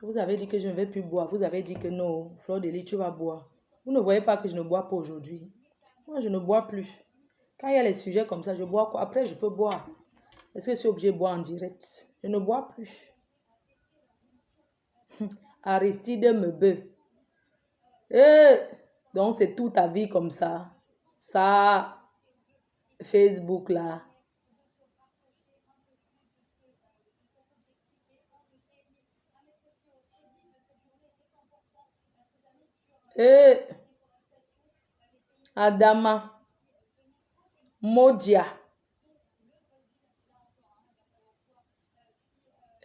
Vous avez dit que je ne vais plus boire. Vous avez dit que non, Fleur de Lis, tu vas boire. Vous ne voyez pas que je ne bois pas aujourd'hui. Moi, je ne bois plus. Quand il y a les sujets comme ça, je bois quoi? Après, je peux boire. Est-ce que je suis obligée de boire en direct? Je ne bois plus. Aristide Mebe. Donc, c'est toute ta vie comme ça. Ça, Facebook là. Adama. Modia.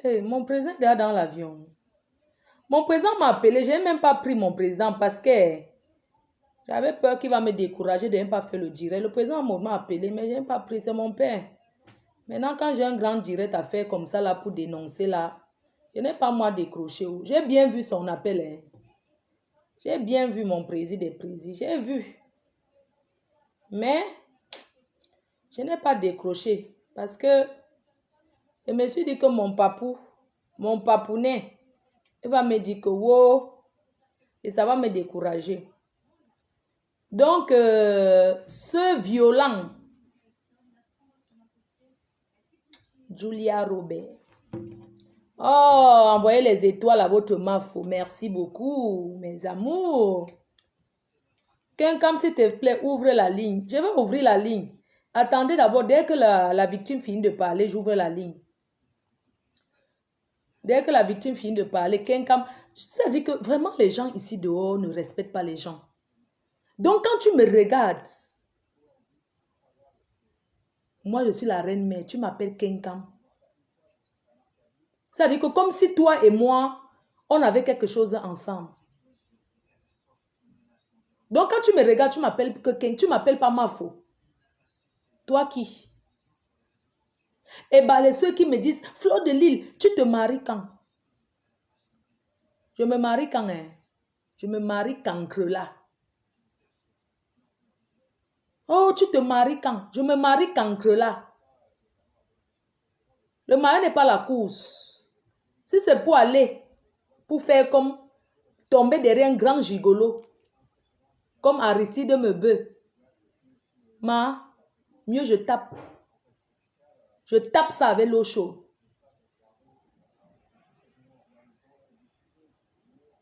Mon président est dans l'avion. Mon président m'a appelé. Je n'ai même pas pris mon président parce que j'avais peur qu'il va me décourager de ne pas faire le direct. Le président m'a appelé, mais je n'ai pas pris. C'est mon père. Maintenant, quand j'ai un grand direct à faire comme ça là pour dénoncer là, je n'ai pas moi décroché. J'ai bien vu son appel. Hein. J'ai bien vu mon président des présidents. J'ai vu. Mais je n'ai pas décroché parce que je me suis dit que mon papounet, il va me dire que wow, et ça va me décourager. Donc, ce violent, Julia Robert. Oh, envoyez les étoiles à votre mafo. Merci beaucoup, mes amours. Quelqu'un, s'il te plaît, ouvre la ligne. Je vais ouvrir la ligne. Attendez d'abord, dès que la victime finit de parler, j'ouvre la ligne. Dès que la victime finit de parler, quelqu'un... Ça dit que vraiment, les gens ici dehors ne respectent pas les gens. Donc, quand tu me regardes, moi, je suis la reine mère, tu m'appelles quelqu'un. Ça dit que comme si toi et moi, on avait quelque chose ensemble. Donc, quand tu me regardes, tu m'appelles quelqu'un, tu m'appelles pas Mafo. Toi qui? Eh bien, ceux qui me disent, Fleur de Lille, tu te maries quand? Je me marie quand? Hein? Je me marie cancre-là. Oh, tu te maries quand? Je me marie cancre-là. Le mariage n'est pas la course. Si c'est pour aller, pour faire comme tomber derrière un grand gigolo, comme Aristide Mebe, mieux je tape. Je tape ça avec l'eau chaude.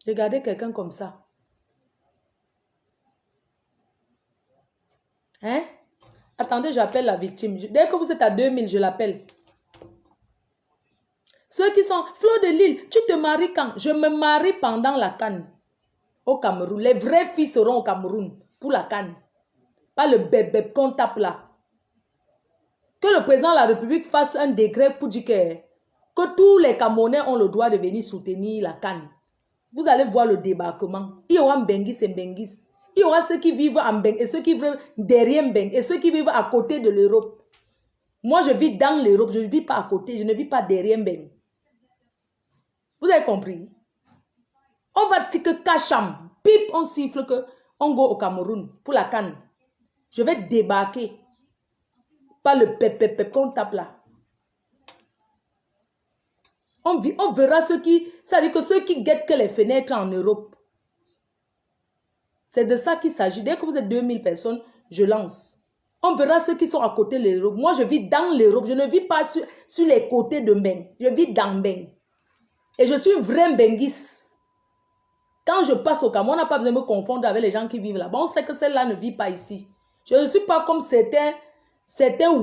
Regardez quelqu'un comme ça. Hein? Attendez, j'appelle la victime. Dès que vous êtes à 2000, je l'appelle. Ceux qui sont... Fleur de Lille, tu te maries quand? Je me marie pendant la canne. Au Cameroun. Les vraies filles seront au Cameroun pour la canne. Pas le bébé qu'on tape là. Que le président de la République fasse un décret pour dire que tous les Camerounais ont le droit de venir soutenir la canne. Vous allez voir le débarquement. Il y aura Mbengis et Mbengis. Il y aura ceux qui vivent en Mbeng et ceux qui vivent derrière Mbeng et ceux qui vivent à côté de l'Europe. Moi, je vis dans l'Europe. Je ne vis pas à côté. Je ne vis pas derrière Mbeng. Vous avez compris? On va dire que Kacham, pip, on siffle que on go au Cameroun pour la canne. Je vais débarquer. Pas le pep qu'on tape là. On verra ceux qui... Ça veut dire que ceux qui guettent que les fenêtres en Europe. C'est de ça qu'il s'agit. Dès que vous êtes 2000 personnes, je lance. On verra ceux qui sont à côté de l'Europe. Moi, je vis dans l'Europe. Je ne vis pas sur les côtés de Mbeng. Je vis dans Mbeng. Et je suis vrai Mbengis. Quand je passe au Cameroun, on n'a pas besoin de me confondre avec les gens qui vivent là-bas. On sait que celle-là ne vit pas ici. Je ne suis pas comme certains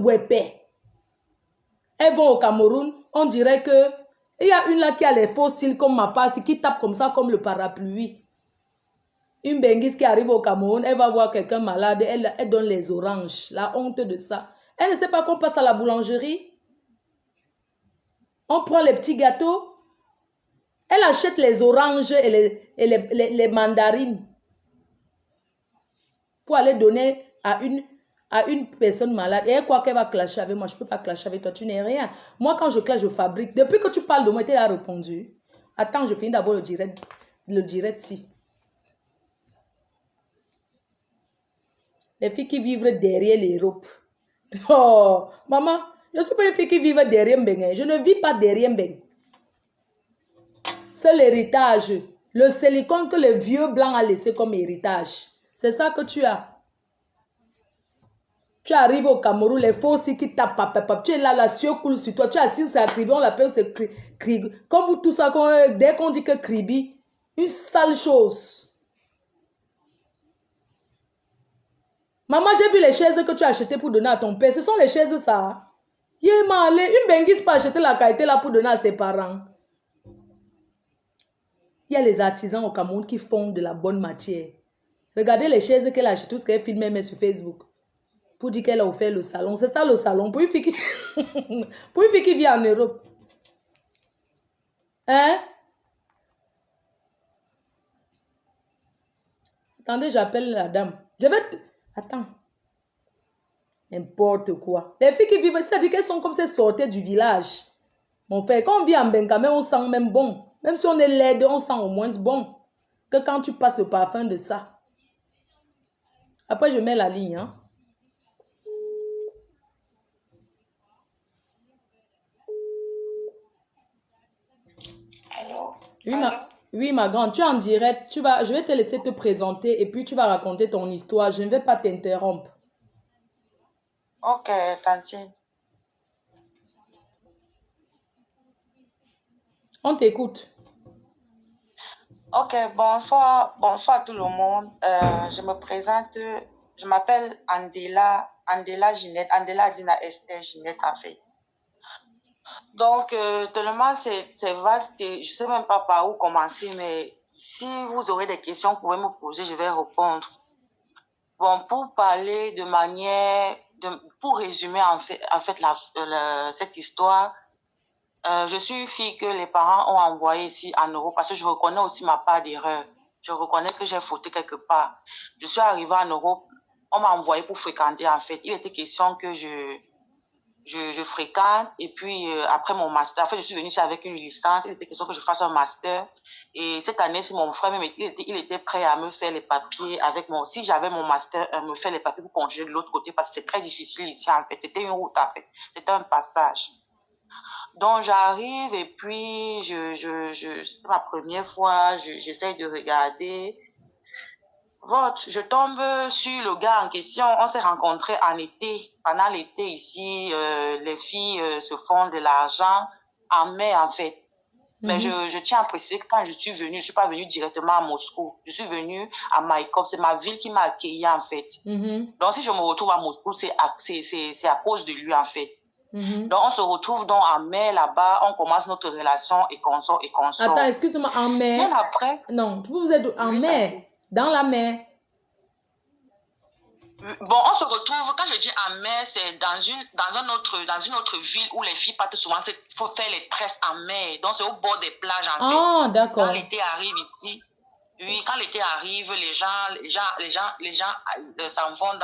Wépé. Elles vont au Cameroun, on dirait que il y a une là qui a les fossiles comme ma passe, qui tape comme ça comme le parapluie. Une Benguise qui arrive au Cameroun, elle va voir quelqu'un malade, elle donne les oranges. La honte de ça. Elle ne sait pas qu'on passe à la boulangerie. On prend les petits gâteaux. Elle achète les oranges et les mandarines pour aller donner à une personne malade. Et elle croit qu'elle va clasher avec moi. Je ne peux pas clasher avec toi. Tu n'es rien. Moi, quand je clash, je fabrique. Depuis que tu parles de moi, tu as répondu. Attends, je finis d'abord le direct si. Les filles qui vivent derrière l'Europe. Oh, maman, je ne suis pas une fille qui vit derrière Mbeng. Je ne vis pas derrière Mbeng. c'est l'héritage. Le silicone que le vieux blanc a laissé comme héritage. C'est ça que tu as. Tu arrives au Cameroun, les faux aussi qui tapent, tu es là, la sueur coule sur toi. Tu es assis, c'est Kribi, on l'appelle, c'est Kribi. Comme vous, tout ça, dès qu'on dit que Kribi, une sale chose. Maman, j'ai vu les chaises que tu as achetées pour donner à ton père. Ce sont les chaises, ça. Une benguise pas acheter la qualité là pour donner à ses parents. Il y a les artisans au Cameroun qui font de la bonne matière. Regardez les chaises qu'elle a achetées, tout ce qu'elle filme met sur Facebook. Pour dire qu'elle a offert le salon. C'est ça le salon. Pour une fille qui, pour une fille qui vit en Europe. Hein? Attendez, j'appelle la dame. Je vais... Attends. N'importe quoi. Les filles qui vivent, ça dit qu'elles sont comme si elles sortaient du village. Mon frère, quand on vit en Benkamé, on sent même bon. Même si on est laide, on sent au moins bon. Que quand tu passes le parfum de ça. Après, je mets la ligne. Hein? Allô? Oui, ma grande, tu es en direct. Je vais te laisser te présenter et puis tu vas raconter ton histoire. Je ne vais pas t'interrompre. Ok, Tantine. On t'écoute. Ok, bonsoir tout le monde. Je me présente, je m'appelle Andela Ginette, Andela Adina Esther Ginette en fait. Donc, tellement c'est vaste, je ne sais même pas par où commencer, mais si vous aurez des questions, vous pouvez me poser, je vais répondre. Bon, pour parler de manière, pour résumer en fait cette histoire, je suis une fille que les parents ont envoyée ici en Europe parce que je reconnais aussi ma part d'erreur. Je reconnais que j'ai fauté quelque part. Je suis arrivée en Europe, on m'a envoyée pour fréquenter en fait. Il était question que je fréquente et puis après mon master, en fait je suis venue ici avec une licence, il était question que je fasse un master et cette année c'est mon frère même, il était prêt à me faire les papiers avec si j'avais mon master, me faire les papiers pour conduire de l'autre côté parce que c'est très difficile ici en fait, c'était une route en fait, c'était un passage. Donc j'arrive et puis c'est ma première fois, j'essaie de regarder. Je tombe sur le gars en question. On s'est rencontrés en été. Pendant l'été ici, les filles se font de l'argent en mai en fait. Mais je tiens à préciser que quand je suis venue, je ne suis pas venue directement à Moscou. Je suis venue à Maïkov. C'est ma ville qui m'a accueillie en fait. Donc si je me retrouve à Moscou, c'est à cause de lui en fait. Donc on se retrouve donc en mai là-bas, on commence notre relation et qu'on sort. Attends, excuse-moi, en mai? Bien après? Non, vous êtes en mer, dans la mer. Bon, on se retrouve, quand je dis en mer, c'est dans une autre ville où les filles partent souvent, il faut faire les tresses en mer. Donc c'est au bord des plages en fait. Ah, d'accord. Quand l'été arrive ici, oui, quand l'été arrive, les gens s'en vont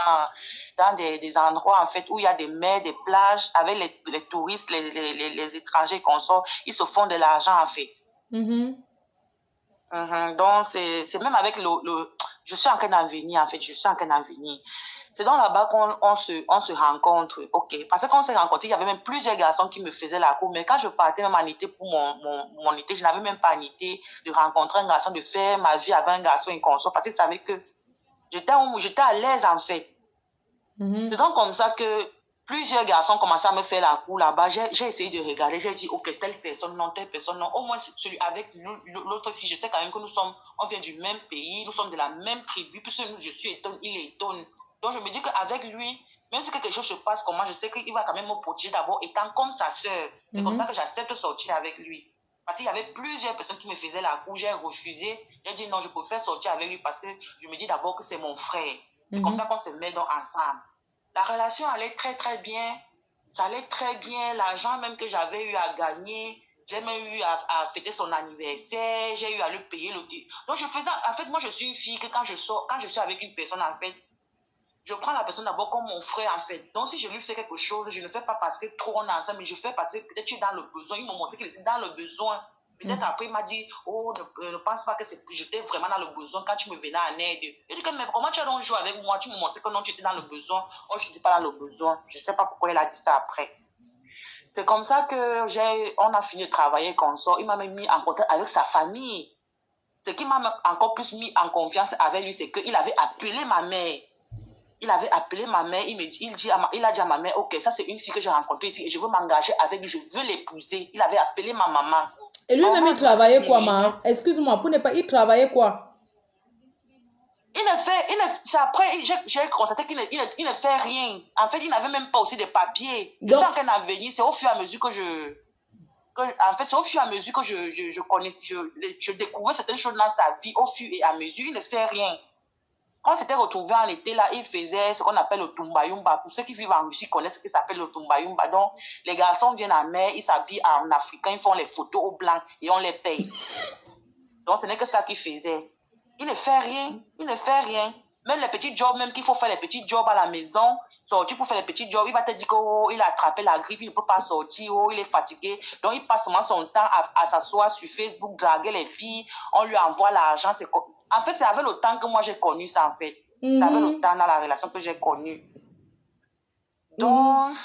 dans des endroits en fait où il y a des mers, des plages, avec les touristes, les étrangers qu'on sort, ils se font de l'argent en fait. Donc c'est même avec je suis en train d'en venir en fait, c'est donc là-bas qu'on se rencontre, ok, parce que quand on s'est rencontrés, il y avait même plusieurs garçons qui me faisaient la cour, mais quand je partais même en été pour mon été, je n'avais même pas en été de rencontrer un garçon, de faire ma vie avec un garçon inconscient, parce que je savais que j'étais à l'aise en fait. C'est donc comme ça que plusieurs garçons commençaient à me faire la cour là-bas. J'ai essayé de regarder, j'ai dit, ok, telle personne, non, au moins celui avec l'autre fille, je sais quand même que on vient du même pays, nous sommes de la même tribu, puisque je suis étonne, il est étonne. Donc je me dis qu'avec lui, même si quelque chose se passe comme moi, je sais qu'il va quand même me protéger d'abord, étant comme sa sœur. C'est comme ça que j'accepte de sortir avec lui. Parce qu'il y avait plusieurs personnes qui me faisaient la cour, j'ai refusé. J'ai dit non, je préfère sortir avec lui parce que je me dis d'abord que c'est mon frère. C'est comme ça qu'on se met donc ensemble. La relation allait très très bien. Ça allait très bien. L'argent même que j'avais eu à gagner, j'ai même eu à fêter son anniversaire, j'ai eu à le payer. Donc je faisais, en fait, moi je suis une fille que quand je suis avec une personne, en fait, je prends la personne d'abord comme mon frère, en fait. Donc, si je lui fais quelque chose, je ne fais pas parce que trop on est ensemble, mais je fais parce que peut-être tu es dans le besoin. Il m'a montré qu'il était dans le besoin. Peut-être après, il m'a dit, oh, ne pense pas que j'étais vraiment dans le besoin quand tu me venais en aide. Je dis que, mais comment tu as donc joué avec moi? Tu me montrais que non, tu étais dans le besoin. Oh, je n'étais pas dans le besoin. Je ne sais pas pourquoi il a dit ça après. C'est comme ça que on a fini de travailler comme ça. Il m'a même mis en contact avec sa famille. Ce qui m'a encore plus mis en confiance avec lui, c'est qu'il avait appelé ma mère. Il avait appelé ma mère, il a dit à ma mère, ok, ça c'est une fille que j'ai rencontrée ici et je veux m'engager avec lui, je veux l'épouser. Il avait appelé ma maman. Et lui-même, il travaillait quoi, maman? Excuse-moi, pour ne pas, il travaillait quoi? C'est après, j'ai constaté qu'il ne fait rien. En fait, il n'avait même pas aussi de papiers. Donc, je sens qu'un avenir, c'est au fur et à mesure que c'est au fur et à mesure que je connais, je découvrais certaines choses dans sa vie, au fur et à mesure, il ne fait rien. Quand on s'était retrouvé en été, là, il faisait ce qu'on appelle le tumbayumba. Pour ceux qui vivent en Russie connaissent ce qui s'appelle le tumbayumba. Donc, les garçons viennent en mer, ils s'habillent en africain, ils font les photos au blanc et on les paye. Donc, ce n'est que ça qu'il faisait. Il ne fait rien, il ne fait rien. Même les petits jobs, même qu'il faut faire les petits jobs à la maison, sortir pour faire les petits jobs, il va te dire qu'il a attrapé la grippe, il ne peut pas sortir, il est fatigué. Donc, il passe seulement son temps à s'asseoir sur Facebook, draguer les filles, on lui envoie l'argent. En fait, c'est avec le temps que moi j'ai connu ça, en fait. C'est avec le temps dans la relation que j'ai connu. Donc,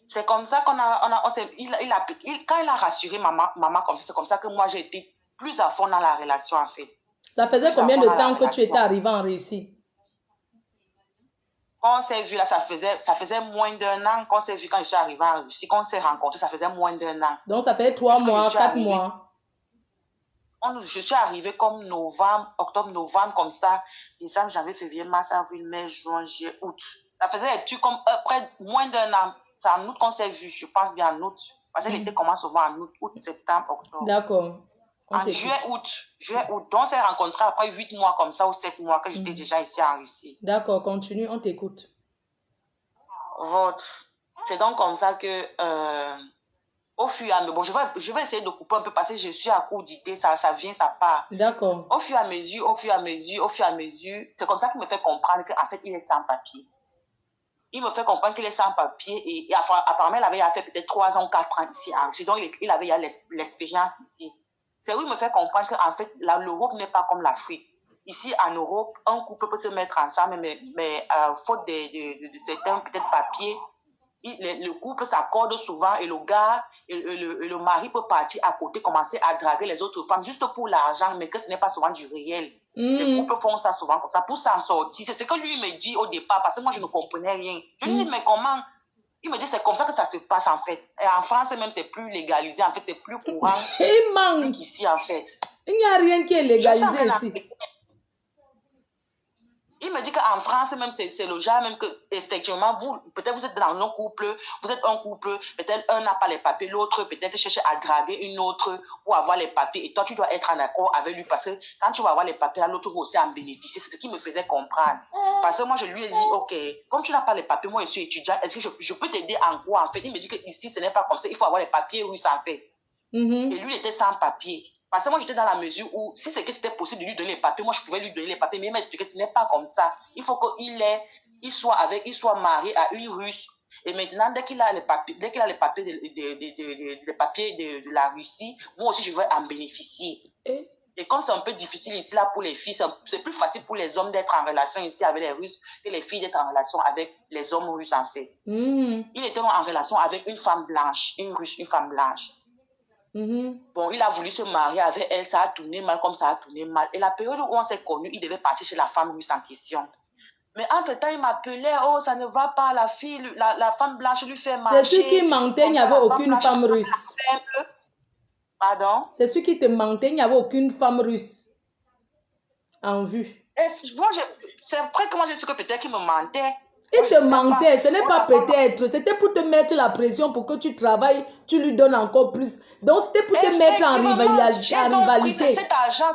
c'est comme ça qu'on quand il a rassuré maman comme ça, c'est comme ça que moi j'ai été plus à fond dans la relation, en fait. Ça faisait combien de temps que tu étais arrivé en Russie? Quand on s'est vu là, ça faisait moins d'1 an qu'on s'est vu quand je suis arrivée en Russie. Quand on s'est rencontrés, ça faisait moins d'1 an. Donc, ça fait 3 mois, 4 mois. Je suis arrivée comme octobre, novembre, comme ça. Décembre, janvier, février, mars, avril, mai, juin, juillet, août. Ça faisait des trucs comme près moins d'1 an. C'est en août qu'on s'est vu, je pense bien en août. Parce que l'été commence souvent en août, septembre, octobre. D'accord. En juillet, août. Donc, on s'est rencontrés après 8 mois comme ça ou 7 mois que j'étais déjà ici en Russie. D'accord, continue, on t'écoute. C'est donc comme ça que, au fur et à mesure, bon, je vais essayer de couper un peu parce que je suis à court d'idées, ça vient, ça part. D'accord. Au fur et à mesure, c'est comme ça qu'il me fait comprendre qu'en fait, il est sans papier. Il me fait comprendre qu'il est sans papier et apparemment, il avait fait peut-être 3 ans ou 4 ans ici en Russie, donc il avait l'expérience ici. C'est où il me fait comprendre qu'en fait, l'Europe n'est pas comme l'Afrique. Ici, en Europe, un couple peut se mettre ensemble, mais faute de certains peut-être papiers, le couple s'accorde souvent et le gars et le mari peut partir à côté, commencer à draguer les autres femmes juste pour l'argent, mais que ce n'est pas souvent du réel. Les couples font ça souvent comme ça pour s'en sortir. C'est ce que lui me dit au départ, parce que moi je ne comprenais rien. Je lui dis, mais comment? Il me dit, c'est comme ça que ça se passe en fait. Et en France même, c'est plus légalisé, en fait, c'est plus courant. Il manque. Ici, en fait. Il n'y a rien qui est légalisé ici. Il me dit qu'en France même, c'est le genre même que, effectivement, peut-être vous êtes dans un couple, vous êtes un couple, peut-être un n'a pas les papiers, l'autre peut-être cherche à draguer une autre pour avoir les papiers. Et toi, tu dois être en accord avec lui parce que quand tu vas avoir les papiers, l'autre va aussi en bénéficier. C'est ce qui me faisait comprendre. Parce que moi, je lui ai dit, ok, comme tu n'as pas les papiers, moi, je suis étudiant, est-ce que je peux t'aider en quoi, en fait? Il me dit qu'ici, ce n'est pas comme ça, il faut avoir les papiers russes, en fait. Et lui, il était sans papiers. Parce que moi, j'étais dans la mesure où, si c'était possible de lui donner les papiers, moi, je pouvais lui donner les papiers, mais il m'a expliqué que ce n'est pas comme ça. Il faut qu'il soit marié à une Russe. Et maintenant, dès qu'il a les papiers, les papiers de la Russie, moi aussi, je vais en bénéficier. Et comme c'est un peu difficile ici, là, pour les filles, c'est plus facile pour les hommes d'être en relation ici avec les Russes que les filles d'être en relation avec les hommes russes, en fait. Il était en relation avec une femme blanche, une Russe, une femme blanche. Bon, il a voulu se marier avec elle, ça a tourné mal comme ça a tourné mal. Et la période où on s'est connus, il devait partir chez la femme russe en question. Mais entre-temps, il m'appelait, oh, ça ne va pas, la fille, la femme blanche lui fait marcher. C'est sûr qu'il mentait, il n'y avait aucune femme russe. Pardon? C'est sûr qu'il te mentait, il n'y avait aucune femme russe en vue. C'est après que moi, je sais que peut-être qu'il me mentait. Il te mentait, ce n'est pas peut-être, c'était pour te mettre la pression pour que tu travailles, tu lui donnes encore plus. Donc c'était pour te mettre en rivalité. Cet argent,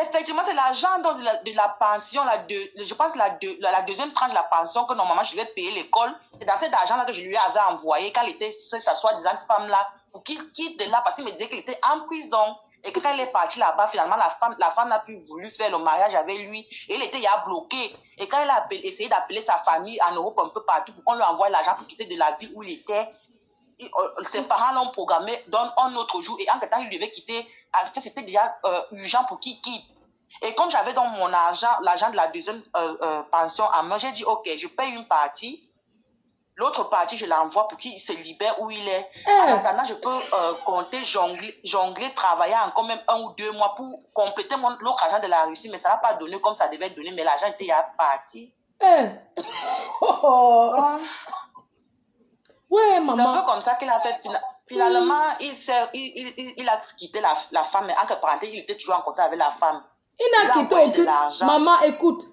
effectivement, c'est l'argent de la pension, je pense la deuxième tranche de la pension que normalement je devais payer l'école. C'est dans cet argent-là que je lui avais envoyé quand elle était, sa soi-disant femme-là, pour qu'il quitte de là parce qu'il me disait qu'il était en prison. Et que quand elle est partie là-bas, finalement, la femme n'a plus voulu faire le mariage avec lui. Et il était bloqué. Et quand elle a essayé d'appeler sa famille en Europe un peu partout pour qu'on lui envoie l'argent pour quitter de la ville où il était, ses parents l'ont programmé dans un autre jour. Et en temps, il devait quitter. En fait, c'était déjà urgent pour qu'il quitte. Et comme j'avais dans mon argent, l'argent de la deuxième pension à main, j'ai dit, OK, je paye une partie. L'autre partie, je l'envoie pour qu'il se libère où il est. Eh. En attendant, je peux compter, jongler, travailler encore même 1 ou 2 mois pour compléter l'autre argent de la Russie, mais ça n'a pas donné comme ça devait donner, mais l'argent était déjà parti. Eh. Bon, Ouais, c'est un peu maman. comme ça qu'il a fait. Finalement, il a quitté la femme, mais en parenthèse, il était toujours en contact avec la femme. Il Il n'a a quitté envoyé de aucune... l'argent. Maman, écoute,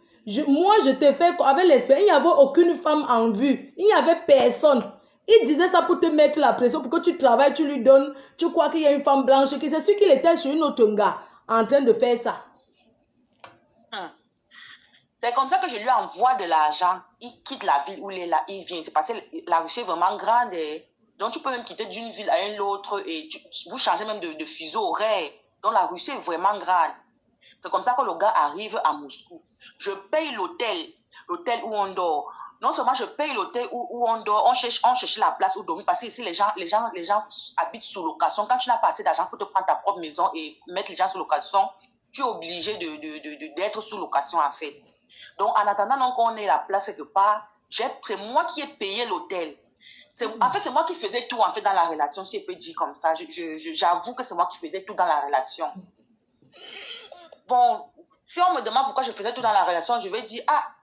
moi, je te fais avec l'esprit. Il n'y avait aucune femme en vue. Il n'y avait personne. Il disait ça pour te mettre la pression, pour que tu travailles, tu lui donnes. Tu crois qu'il y a une femme blanche, que c'est sûr qu'il était sur une autre gars en train de faire ça. C'est comme ça que je lui envoie de l'argent. Il quitte la ville où il est là, il vient. C'est parce que la Russie est vraiment grande. Donc, tu peux même quitter d'une ville à une autre et vous changez même de fuseau horaire. Donc, la Russie est vraiment grande. C'est comme ça que le gars arrive à Moscou. Je paye l'hôtel où on dort. Non seulement je paye l'hôtel où on dort, on cherche la place où dormir parce que ici, les gens habitent sous location. Quand tu n'as pas assez d'argent pour te prendre ta propre maison et mettre les gens sous location, tu es obligé d'être sous location en fait. Donc, en attendant qu'on ait la place quelque part, c'est moi qui ai payé l'hôtel. En fait, c'est moi qui faisais tout en fait dans la relation, si je peux dire comme ça. J'avoue que c'est moi qui faisais tout dans la relation. Bon, si on me demande pourquoi je faisais tout dans la relation, je vais dire,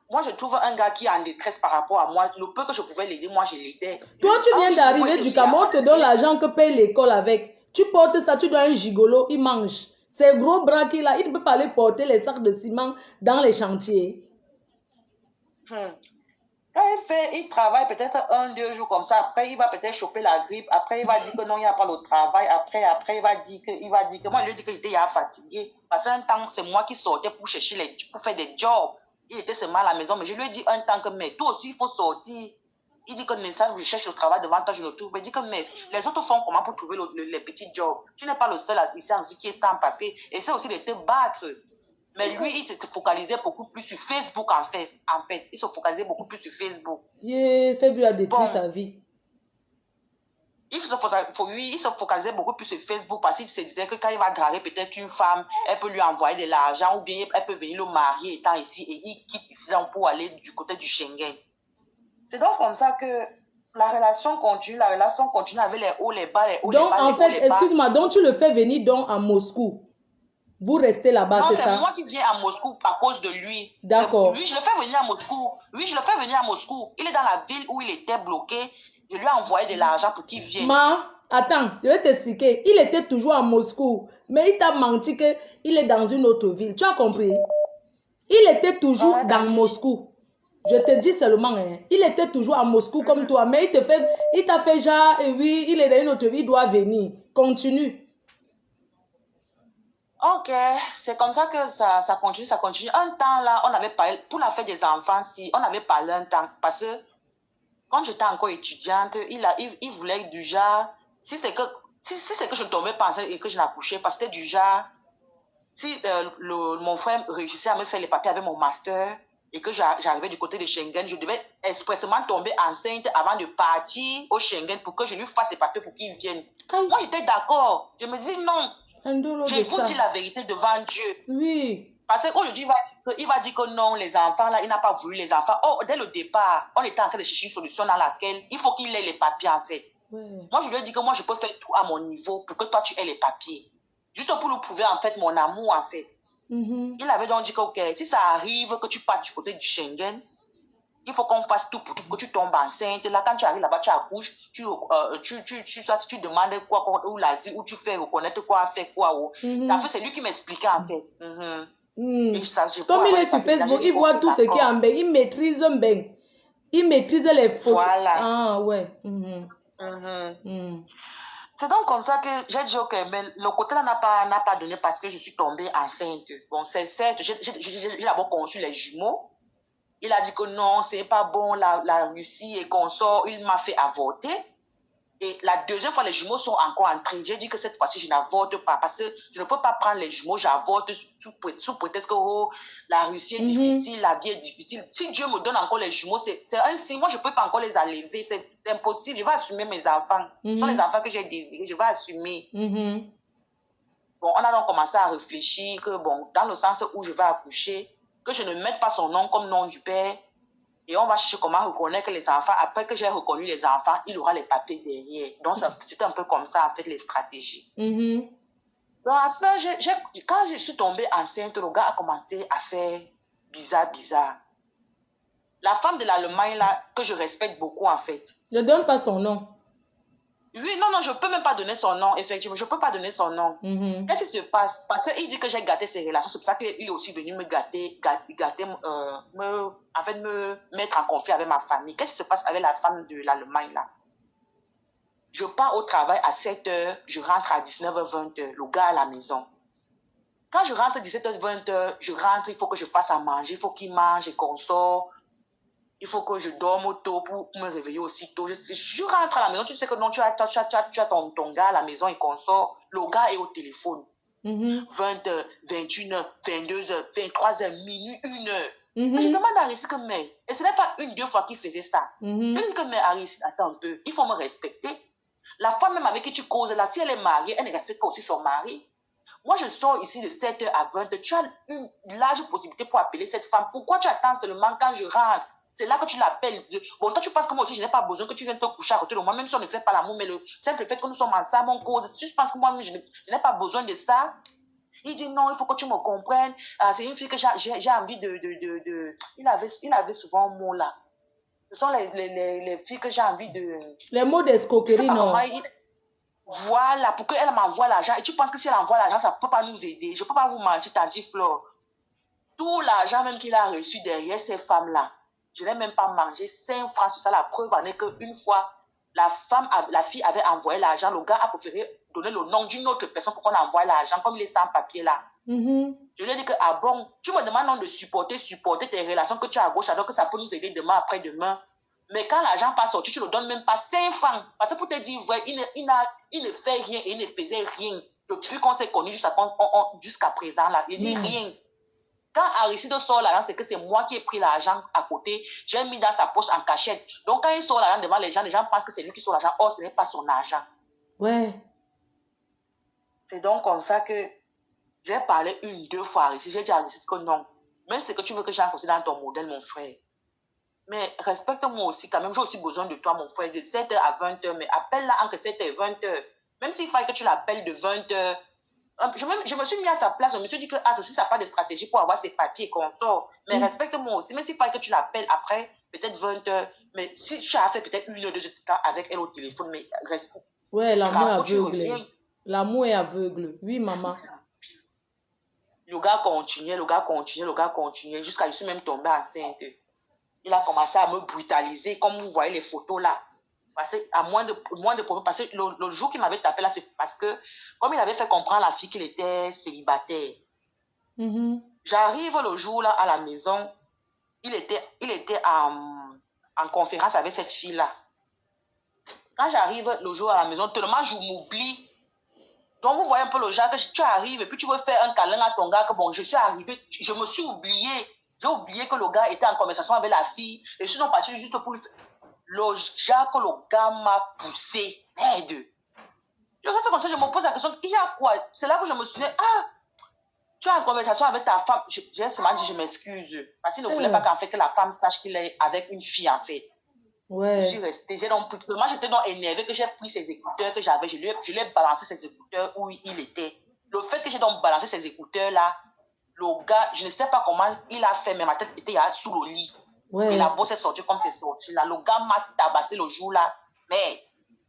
moi je trouve un gars qui est en détresse par rapport à moi. Le peu que je pouvais l'aider, moi je l'aidais. Toi, tu viens d'arriver du Cameroun, on te donne l'argent que paye l'école avec. Tu portes ça, tu dois un gigolo, il mange. Ces gros bras qu'il a, il ne peut pas aller porter les sacs de ciment dans les chantiers. Quand il travaille peut-être 1-2 jours comme ça, après il va peut-être choper la grippe, après il va dire que non, il n'y a pas le travail, après il va dire que moi je lui ai dit que j'étais fatigué. Parce qu'un temps, c'est moi qui sortais pour chercher pour faire des jobs. Il était seulement à la maison, mais je lui ai dit un temps que mais toi aussi il faut sortir. Il dit que je cherche le travail devant toi, je le trouve. Mais il dit que mais les autres font comment pour trouver les petits jobs. Tu n'es pas le seul ici qui est sans papier. Essaie aussi de te battre. Mais lui, il se focalisait beaucoup plus sur Facebook en fait. Il se focalisait beaucoup plus sur Facebook. Facebook a détruit sa vie. Il se focalisait beaucoup plus sur Facebook parce qu'il se disait que quand il va draguer peut-être une femme, elle peut lui envoyer de l'argent ou bien elle peut venir le marier étant ici et il quitte ici pour aller du côté du Schengen. C'est donc comme ça que la relation continue avec les hauts, les bas, les hauts, donc, les bas. Donc, en fait, excuse-moi, donc tu le fais venir donc à Moscou. Vous restez là-bas, c'est ça? Non, c'est moi qui viens à Moscou à cause de lui. D'accord. Oui, je le fais venir à Moscou. Oui, je le fais venir à Moscou. Il est dans la ville où il était bloqué. Je lui ai envoyé de l'argent pour qu'il vienne. Attends, je vais t'expliquer. Il était toujours à Moscou, mais il t'a menti qu'il est dans une autre ville. Tu as compris? Il était toujours dans Moscou. Je te dis seulement, hein, il était toujours à Moscou comme toi, mais il t'a fait genre, et oui, il est dans une autre ville, il doit venir. Continue. Ok, c'est comme ça que ça continue. Un temps là, on avait parlé, pour la fête des enfants, on avait parlé un temps, parce que quand j'étais encore étudiante, il voulait du genre, si c'est que je ne tombais pas enceinte et que je n'accouchais pas, c'était du genre, si mon frère réussissait à me faire les papiers avec mon master et que j'arrivais du côté de Schengen, je devais expressément tomber enceinte avant de partir au Schengen pour que je lui fasse les papiers pour qu'il vienne. Moi, j'étais d'accord. Je me dis non. Je vous dis la vérité devant Dieu. Oui. Parce qu'aujourd'hui, il va dire que non, les enfants, là, il n'a pas voulu les enfants. Oh, dès le départ, on était en train de chercher une solution dans laquelle il faut qu'il ait les papiers, en fait. Ouais. Moi, je lui ai dit que moi, je peux faire tout à mon niveau pour que toi, tu aies les papiers. Juste pour lui prouver, en fait, mon amour, en fait. Il avait donc dit que, ok, si ça arrive que tu partes du côté du Schengen, il faut qu'on fasse tout pour que tu tombes enceinte. Là, quand tu arrives là-bas, tu accouches, tu demandes quoi, ou l'asile, ou tu fais reconnaître quoi, faire quoi. En fait, c'est lui qui m'expliquait, en fait. Comme il est sur Facebook, il voit tout ce qui est en bas. Il maîtrise bien. Il maîtrise les photos. Voilà. Ah, ouais. C'est donc comme ça que j'ai dit, ok, mais le côté là n'a pas donné parce que je suis tombée enceinte. Bon, c'est certes, j'ai d'abord conçu les jumeaux. Il a dit que non, c'est pas bon, la Russie et qu'on sort, il m'a fait avorter. Et la deuxième fois, les jumeaux sont encore entrés. J'ai dit que cette fois-ci, je n'avorte pas parce que je ne peux pas prendre les jumeaux, j'avorte sous prétexte que oh, la Russie est difficile, la vie est difficile. Si Dieu me donne encore les jumeaux, c'est un signe. Moi, je ne peux pas encore les enlever. C'est impossible. Je vais assumer mes enfants. Ce sont les enfants que j'ai désirés. Je vais assumer. Bon, on a donc commencé à réfléchir que, bon, dans le sens où je vais accoucher, que je ne mette pas son nom comme nom du père. Et on va chercher comment reconnaître les enfants. Après que j'ai reconnu les enfants, il aura les papiers derrière. Donc, c'était un peu comme ça, en fait, les stratégies. Mhm. Donc, après, quand je suis tombée enceinte, le gars a commencé à faire bizarre. La femme de l'Allemagne, là, que je respecte beaucoup, en fait. Ne donne pas son nom. Oui, non, je ne peux même pas donner son nom, effectivement. Je ne peux pas donner son nom. Mhm. Qu'est-ce qui se passe? Parce qu'il dit que j'ai gâté ses relations. C'est pour ça qu'il est aussi venu me gâter, en fait, me mettre en conflit avec ma famille. Qu'est-ce qui se passe avec la femme de l'Allemagne, là? Je pars au travail à 7h, je rentre à 19h, 20h, le gars à la maison. Quand je rentre à 17h, 20h, je rentre, il faut que je fasse à manger, il faut qu'il mange et qu'on sort. Il faut que je dorme tôt pour me réveiller aussitôt. Je rentre à la maison, tu sais que non, tu as ton gars à la maison et qu'on sort. Le gars est au téléphone. 20h, 21h, 22h, 23h, minuit, 1h. Je demande à Aristide que, mais, et ce n'est pas une, deux fois qu'il faisait ça. Je dis que, mais Aristide, attends un peu, il faut me respecter. La femme même avec qui tu causes là, si elle est mariée, elle ne respecte pas aussi son mari. Moi, je sors ici de 7h à 20h. Tu as une large possibilité pour appeler cette femme. Pourquoi tu attends seulement quand je rentre? C'est là que tu l'appelles. Bon, toi, tu penses que moi aussi, je n'ai pas besoin que tu viennes te coucher à côté de moi, même si on ne fait pas l'amour, mais le simple fait que nous sommes ensemble, on cause. Tu penses que moi, je n'ai pas besoin de ça? Il dit non, il faut que tu me comprennes. C'est une fille que j'ai envie de... Il avait souvent un mot là. Ce sont les filles que j'ai envie de... Les mots d'escroquerie, non? Voilà, pour qu'elle m'envoie l'argent. Et tu penses que si elle envoie l'argent, ça ne peut pas nous aider. Je ne peux pas vous mentir, t'as dit Flore. Tout l'argent même qu'il a reçu derrière ces femmes-là, je n'ai même pas mangé 5 francs sur ça. La preuve en est qu'une fois, la fille avait envoyé l'argent, le gars a préféré donner le nom d'une autre personne pour qu'on envoie l'argent, comme il est sans papier là. Je lui ai dit que, ah bon, tu me demandes non de supporter tes relations que tu as à gauche, alors que ça peut nous aider demain, après-demain. Mais quand l'argent passe sorti, tu ne donnes même pas 5 francs. Parce que pour te dire vrai, il ne fait rien et il ne faisait rien depuis qu'on s'est connus jusqu'à présent là. Il dit rien. Quand Aristide sort l'argent, c'est que c'est moi qui ai pris l'argent à côté, j'ai mis dans sa poche en cachette. Donc quand il sort l'argent devant les gens pensent que c'est lui qui sort l'argent. Or, ce n'est pas son argent. Ouais. C'est donc comme ça que j'ai parlé 1-2 fois à Aristide. J'ai dit à Aristide que non. Même ce que tu veux que j'en considère dans ton modèle, mon frère. Mais respecte-moi aussi quand même. J'ai aussi besoin de toi, mon frère, de 7h à 20h. Mais appelle-la entre 7h et 20h. Même s'il fallait que tu l'appelles de 20h. Je me suis mis à sa place, je me suis dit que ceci, ça n'a pas de stratégie pour avoir ses papiers qu'on sort. Mais respecte-moi aussi, même s'il fallait que tu l'appelles après, peut-être 20h, mais si tu as fait peut-être 1 ou 2 heures avec elle au téléphone, mais reste. Ouais, l'amour est aveugle. L'amour est aveugle. Oui, maman. Le gars continuait, jusqu'à je suis même tombée enceinte. Il a commencé à me brutaliser, comme vous voyez les photos là. Parce que, à moins de problèmes, parce que le jour qu'il m'avait tapé là, c'est parce que, comme il avait fait comprendre à la fille qu'il était célibataire, j'arrive le jour là à la maison, il était en conférence avec cette fille là. Quand j'arrive le jour à la maison, tellement je m'oublie. Donc vous voyez un peu le genre que tu arrives et puis tu veux faire un câlin à ton gars, que bon, je suis arrivée, je me suis oubliée. J'ai oublié que le gars était en conversation avec la fille et je suis partie juste pour lui faire. Le genre que le gars m'a poussé, merde. Je reste comme ça, je me pose la question, il y a quoi? C'est là que je me souviens, tu as une conversation avec ta femme. J'ai seulement dit, je m'excuse. Parce qu'il ne voulait pas qu'en fait que la femme sache qu'il est avec une fille, en fait. Ouais. Je suis restée, moi j'étais donc énervée que j'ai pris ses écouteurs que j'avais, je lui ai balancé ses écouteurs où il était. Le fait que j'ai donc balancé ses écouteurs là, le gars, je ne sais pas comment il a fait, mais ma tête était sous le lit. Ouais. Et la bosse est sortie comme c'est sorti là. Le gars m'a tabassé le jour là. Mais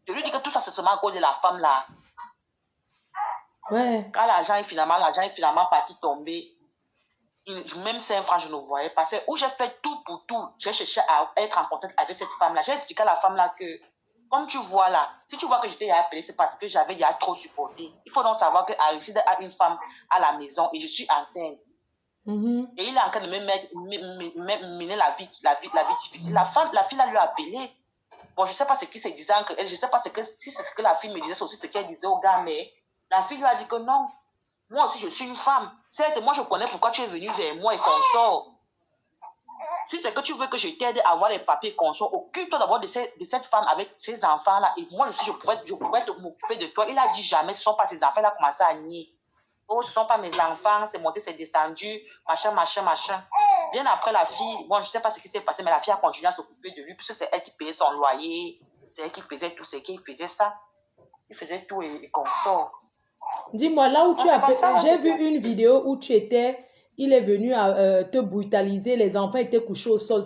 je lui dis que tout ça c'est seulement à cause de la femme là. Ouais. Quand l'argent est finalement parti tomber, même 5 francs je ne voyais pas. C'est où j'ai fait tout pour tout. J'ai cherché à être en contact avec cette femme là. J'ai expliqué à la femme là que, comme tu vois là, si tu vois que j'étais appelée, c'est parce que j'avais trop supporté. Il faut donc savoir que Aristide a une femme à la maison et je suis enceinte. Et il est en train de mener la vie difficile. La fille là lui a appelé. Bon, je ne sais pas ce qu'il se disait entre elle, je ne sais pas si c'est ce que la fille me disait, c'est aussi ce qu'elle disait au gars, mais la fille lui a dit que non, moi aussi je suis une femme. Certes, moi je connais pourquoi tu es venu vers moi et qu'on sort. Si c'est que tu veux que je t'aide à avoir les papiers qu'on sort, occupe-toi d'abord de cette femme avec ses enfants là. Et moi je pourrais m'occuper de toi. Il a dit jamais, ce ne sont pas ses enfants, il a commencé à nier. Oh, ce ne sont pas mes enfants, c'est monté, c'est descendu, machin. Bien après, la fille, bon, je ne sais pas ce qui s'est passé, mais la fille a continué à s'occuper de lui, puisque c'est elle qui payait son loyer, c'est elle qui faisait tout, c'est elle qui faisait ça. Il faisait tout et consort. Dis-moi, là où tu as... J'ai c'est vu ça. une vidéo où tu étais... Il est venu te brutaliser, les enfants étaient couchés au sol.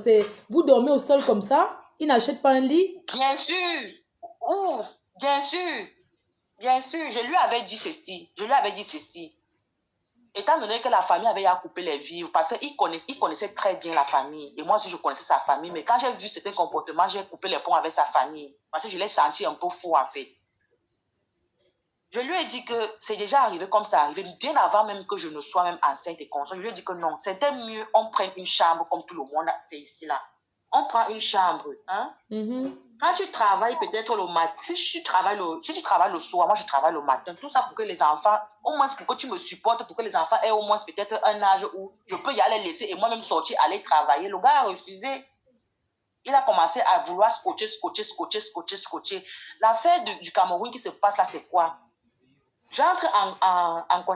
Vous dormez au sol comme ça? Il n'achète pas un lit? Bien sûr. Ouh, bien sûr. Bien sûr, je lui avais dit ceci. Étant donné que la famille avait à couper les vivres, parce qu'il connaissait très bien la famille. Et moi aussi, je connaissais sa famille. Mais quand j'ai vu certains comportements, j'ai coupé les ponts avec sa famille. Parce que je l'ai senti un peu fou, en fait. Je lui ai dit que c'est déjà arrivé comme ça arrivé, bien avant même que je ne sois même enceinte et consciente. Je lui ai dit que non, c'était mieux, on prenne une chambre comme tout le monde a fait ici, là. On prend une chambre, hein. Quand tu travailles peut-être le matin, si tu travailles le soir, moi je travaille le matin, tout ça pour que les enfants, au moins pour que tu me supportes, pour que les enfants aient au moins peut-être un âge où je peux y aller laisser et moi-même sortir, aller travailler. Le gars a refusé. Il a commencé à vouloir scotcher. L'affaire du Cameroun qui se passe là, c'est quoi? J'entre en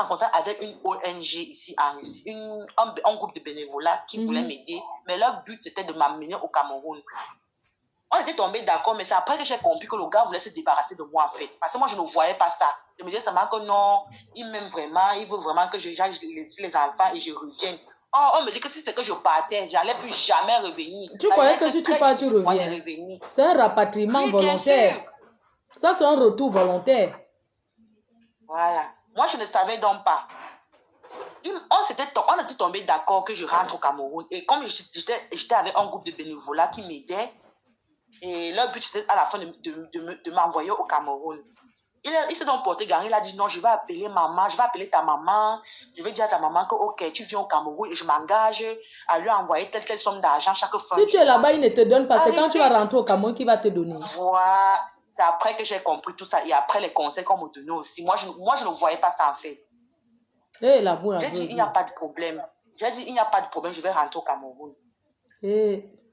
contact avec une ONG ici en Russie, un groupe de bénévolat qui voulait m'aider, mais leur but c'était de m'amener au Cameroun. On était tombés d'accord, mais c'est après que j'ai compris que le gars voulait se débarrasser de moi en fait. Parce que moi je ne voyais pas ça. Je me disais seulement que non, il m'aime vraiment, il veut vraiment que j'aille les enfants et je revienne. Oh, on me dit que si c'est que je partais, j'allais plus jamais revenir. Tu croyais que si tu pars, tu reviens? C'est un rapatriement volontaire. Bien sûr. Ça, c'est un retour volontaire. Voilà. Moi, je ne savais donc pas. On était tombés d'accord que je rentre au Cameroun. Et comme j'étais avec un groupe de bénévolat qui m'aidait, et leur but c'était à la fin de m'envoyer au Cameroun. Il s'est donc porté garant, il a dit non, je vais appeler maman, je vais appeler ta maman, je vais dire à ta maman que ok, tu viens au Cameroun et je m'engage à lui envoyer telle somme d'argent chaque fin. Si tu es là-bas, il ne te donne pas, c'est quand tu vas rentrer au Cameroun qu'il va te donner. Voilà, c'est après que j'ai compris tout ça et après les conseils qu'on me donnait aussi. Moi, je ne voyais pas ça en fait. J'ai dit, il n'y a pas de problème. J'ai dit, il n'y a pas de problème, je vais rentrer au Cameroun.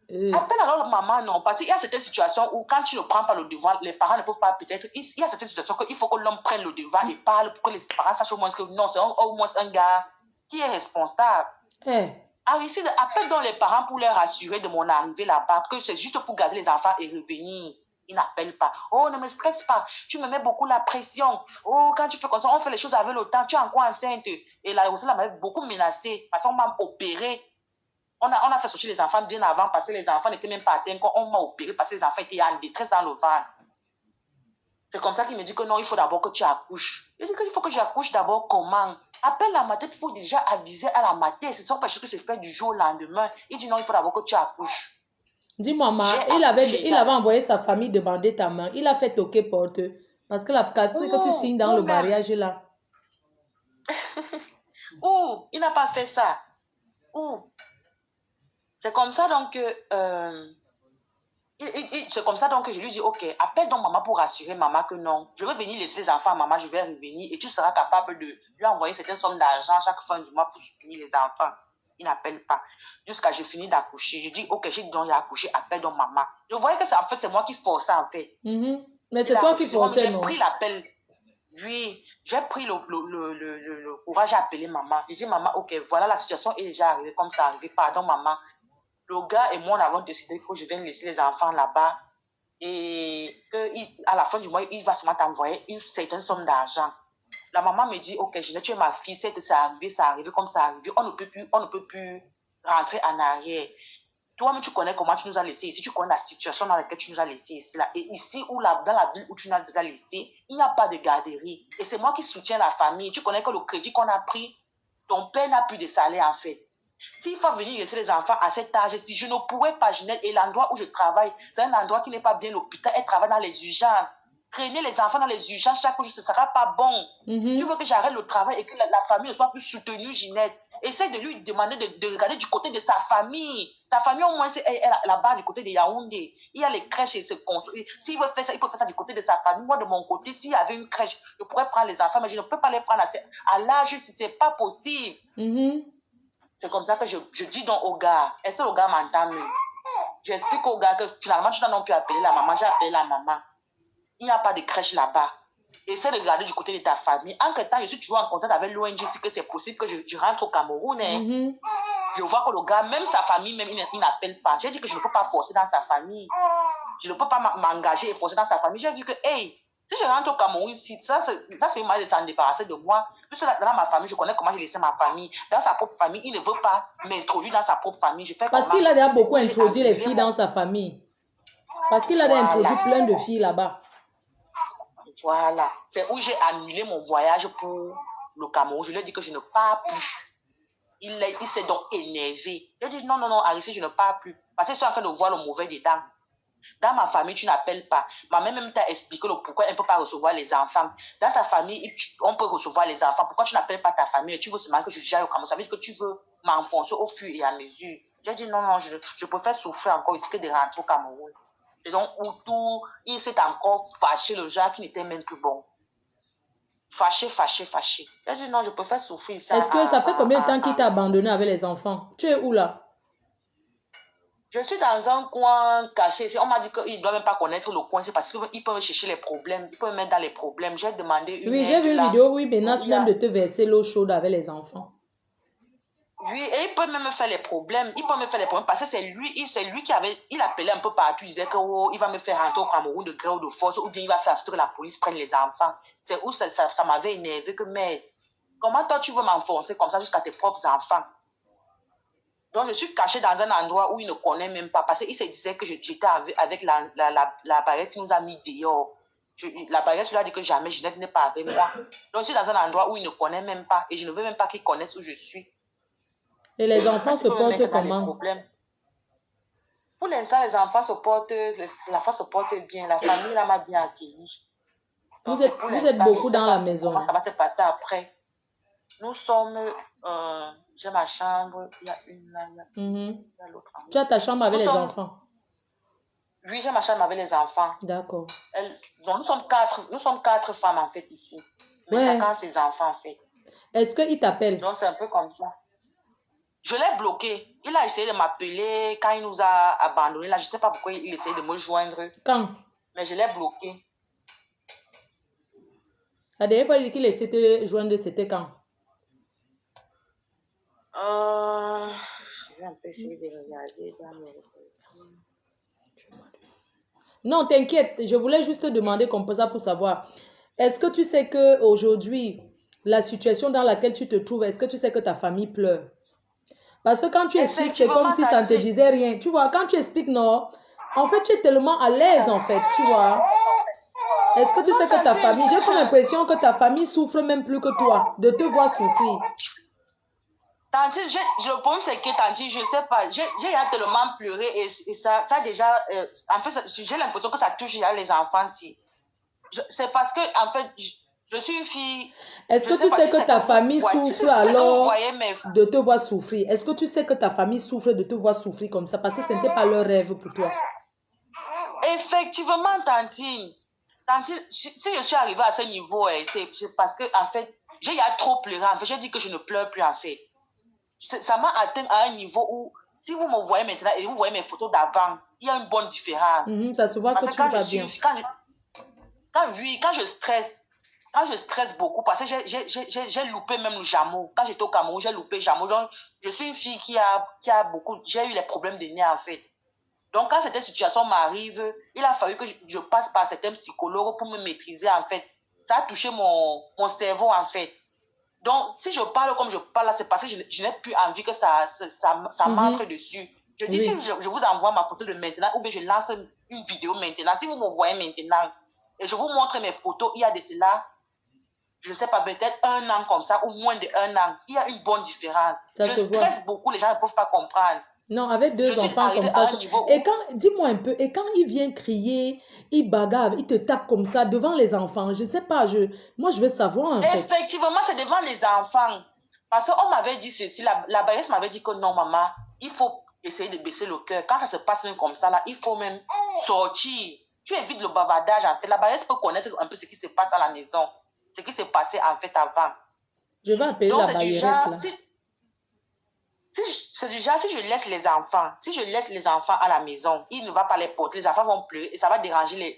Appelle alors maman, non, parce qu'il y a certaines situations où quand tu ne prends pas le devant, les parents ne peuvent pas peut-être, il y a certaines situations qu'il faut que l'homme prenne le devant et parle pour que les parents sachent au moins que non, c'est au moins un gars qui est responsable. Appelle donc les parents pour leur assurer de mon arrivée là-bas, que c'est juste pour garder les enfants et revenir. Ils n'appellent pas. Oh, ne me stresse pas. Tu me mets beaucoup la pression. Oh, quand tu fais comme ça, on fait les choses avec le temps. Tu es encore enceinte. Et là aussi, là, m'avait beaucoup menacée parce qu'on m'a opéré. On a fait sortir les enfants bien avant parce que les enfants n'étaient même pas atteints quand on m'a opéré parce que les enfants étaient en détresse dans le ventre. C'est comme ça qu'il me dit que non, il faut d'abord que tu accouches. Il dit qu'il faut que j'accouche d'abord comment? Appelle la mater, il faut déjà aviser à la mater. Ce ne sont pas des choses que se fait du jour au lendemain. Il dit non, il faut d'abord que tu accouches. Dis-moi, il avait envoyé sa famille demander ta main. Il a fait toquer porte. Parce que la carte que tu signes dans le mariage là. Oh, il n'a pas fait ça. Oh. C'est comme ça donc que c'est comme ça donc que je lui dis ok, appelle donc maman pour rassurer maman que non, je vais venir laisser les enfants à maman, je vais revenir et tu seras capable de lui envoyer certaines sommes d'argent chaque fin du mois pour soutenir les enfants. Il n'appelle pas jusqu'à je finis d'accoucher. Je dis ok, j'ai donc accouché, appelle donc maman. Je voyais que en fait c'est moi qui forçais en fait. Mais c'est toi qui forçais, non? J'ai pris l'appel. Oui, j'ai pris le courage à appeler maman. Je dis maman ok, voilà la situation est déjà arrivée comme ça arrivé. Pardon maman. Le gars et moi, on avons décidé que je viens laisser les enfants là-bas et qu'à la fin du mois, il va seulement t'envoyer une certaine somme d'argent. La maman me dit, ok, tu es ma fille, c'est arrivé comme ça arrivé. On ne peut plus rentrer en arrière. Toi-même, tu connais comment tu nous as laissés ici, tu connais la situation dans laquelle tu nous as laissés ici. Là. Et ici, dans la ville où tu nous as laissés, il n'y a pas de garderie. Et c'est moi qui soutiens la famille. Tu connais que le crédit qu'on a pris, ton père n'a plus de salaire en fait. S'il faut venir laisser les enfants à cet âge-ci, je ne pourrais pas, Ginette. Et l'endroit où je travaille, c'est un endroit qui n'est pas bien l'hôpital. Elle travaille dans les urgences. Traîner les enfants dans les urgences chaque jour, ce ne sera pas bon. Tu veux que j'arrête le travail et que la famille ne soit plus soutenue, Ginette. Essaye de lui demander de regarder du côté de sa famille. Sa famille, au moins, elle est là-bas, du côté de Yaoundé. Il y a les crèches et se construit. S'il veut faire ça, il peut faire ça du côté de sa famille. Moi, de mon côté, s'il y avait une crèche, je pourrais prendre les enfants, mais je ne peux pas les prendre à l'âge si ce n'est pas possible. C'est comme ça que je dis donc au gars, est-ce que le gars m'entend mieux? J'explique au gars que finalement, tu n'as non plus appelé la maman, j'ai appelé la maman. Il n'y a pas de crèche là-bas. essaie de regarder du côté de ta famille. Entre-temps, je suis toujours en contact avec l'ONG, si que c'est possible que je rentre au Cameroun. Je vois que le gars, même sa famille, même, il n'appelle pas. J'ai dit que je ne peux pas forcer dans sa famille. Je ne peux pas m'engager et forcer dans sa famille. J'ai dit que, hey, si je rentre au Cameroun ici, ça c'est une manière de s'en débarrasser de moi. Puisque dans ma famille, je connais comment j'ai laissé ma famille. Dans sa propre famille, il ne veut pas m'introduire dans sa propre famille. Je fais Parce qu'il a déjà beaucoup introduit les filles dans sa famille. Parce qu'il a déjà introduit plein de filles là-bas. Voilà. C'est où j'ai annulé mon voyage pour le Cameroun. Je lui ai dit que je ne pars plus. Il s'est donc énervé. Il a dit non, Arissi, je ne pars plus. Parce qu'ils sont en train de voir le mauvais dedans. Dans ma famille, tu n'appelles pas. Ma mère même t'a expliqué le pourquoi elle ne peut pas recevoir les enfants. Dans ta famille, on peut recevoir les enfants. Pourquoi tu n'appelles pas ta famille? Tu veux seulement que je gère au Cameroun. Ça veut dire que tu veux m'enfoncer au fur et à mesure. J'ai dit non, je préfère souffrir encore ici que de rentrer au Cameroun. C'est donc autour, il s'est encore fâché, le genre qui n'était même plus bon. Fâché. J'ai dit non, je préfère souffrir ici. Est-ce que ça fait combien de temps qu'il t'a abandonné avec les enfants? Tu es où là? Je suis dans un coin caché. On m'a dit qu'il ne doit même pas connaître le coin. C'est parce qu'il peut me chercher les problèmes. Il peut me mettre dans les problèmes. J'ai demandé une Oui, j'ai vu une vidéo où il menace même de te verser l'eau chaude avec les enfants. Oui, et il peut même me faire les problèmes. Il peut me faire les problèmes parce que c'est lui qui avait... Il appelait un peu partout. Il disait qu'il va me faire rentrer au Cameroun de gré ou de force ou bien il va faire en sorte que la police prenne les enfants. C'est où ça m'avait énervé que, mais comment toi tu veux m'enfoncer comme ça jusqu'à tes propres enfants? Donc, je suis cachée dans un endroit où il ne connaît même pas. Parce qu'il se disait que j'étais avec la barrière qui nous a mis dehors. La barrière, je lui ai dit que jamais Ginette n'est pas avec moi. Donc, je suis dans un endroit où il ne connaît même pas. Et je ne veux même pas qu'il connaisse où je suis. Et les enfants se portent comment? Pour l'instant, les enfants se portent bien. La famille là m'a bien accueilli. Vous êtes beaucoup dans la maison. Comment ça va se passer après? Nous sommes... j'ai ma chambre, il y a une là, il y a l'autre. Tu as ta chambre avec les enfants? Oui, j'ai ma chambre avec les enfants. D'accord. Donc, nous sommes quatre femmes en fait ici. Mais chacun ses enfants en fait. Est-ce qu'il t'appelle? Donc, c'est un peu comme ça. Je l'ai bloqué. Il a essayé de m'appeler quand il nous a abandonnés. Là, je ne sais pas pourquoi il essayait de me joindre. Quand? Mais je l'ai bloqué. La dernière fois qu'il essayait de te joindre, c'était quand? Je vais un peu essayer de regarder dans mes... Non, t'inquiète. Je voulais juste te demander comme ça pour savoir. Est-ce que tu sais qu'aujourd'hui, la situation dans laquelle tu te trouves, est-ce que tu sais que ta famille pleure? Parce que quand tu expliques, c'est comme si ça ne te disait rien. Tu vois, quand tu expliques, non, en fait, tu es tellement à l'aise, en fait, tu vois. Est-ce que tu sais que ta famille, j'ai comme l'impression que ta famille souffre même plus que toi, de te voir souffrir. Tanti, le problème c'est que Tanti, je ne sais pas, j'ai tellement pleuré et ça déjà, en fait, j'ai l'impression que ça touche les enfants si. C'est parce que, en fait, je suis une fille. Est-ce que tu sais que ta famille souffre alors de te voir souffrir? Est-ce que tu sais que ta famille souffre de te voir souffrir comme ça? Parce que ce n'était pas leur rêve pour toi. Effectivement, Tanti, si je suis arrivée à ce niveau, c'est parce que, en fait, j'ai trop pleuré. En fait, j'ai dit que je ne pleure plus, en fait. Ça m'a atteint à un niveau où, si vous me voyez maintenant et vous voyez mes photos d'avant, il y a une bonne différence. Ça se voit que tu vas bien. Quand je stresse beaucoup, parce que j'ai loupé même le Jamo. Quand j'étais au Cameroun, j'ai loupé Jamo. Donc, je suis une fille qui a beaucoup, j'ai eu les problèmes de nez en fait. Donc, quand cette situation m'arrive, il a fallu que je passe par certains psychologues pour me maîtriser en fait. Ça a touché mon cerveau en fait. Donc, si je parle comme je parle là, c'est parce que je n'ai plus envie que ça m'entre dessus. Je dis, si je vous envoie ma photo de maintenant, ou bien je lance une vidéo maintenant, si vous me voyez maintenant, et je vous montre mes photos, il y a de cela, je ne sais pas, peut-être 1 an comme ça, ou moins de 1 an, il y a une bonne différence. Je stresse beaucoup, les gens ne peuvent pas comprendre. Non, avec 2 enfants comme ça. Et quand, dis-moi un peu, et quand il vient crier, il bagarre, il te tape comme ça devant les enfants, je ne sais pas, moi je veux savoir en fait. Effectivement, c'est devant les enfants. Parce qu'on m'avait dit ceci, la baillesse m'avait dit que non, maman, il faut essayer de baisser le cœur. Quand ça se passe même comme ça, là, il faut même sortir. Tu évites le bavardage en fait. La baillesse peut connaître un peu ce qui se passe à la maison, ce qui s'est passé en fait avant. Je vais appeler la baillesse là. C'est du genre, si je laisse les enfants à la maison, il ne va pas les porter, les enfants vont pleurer et ça va déranger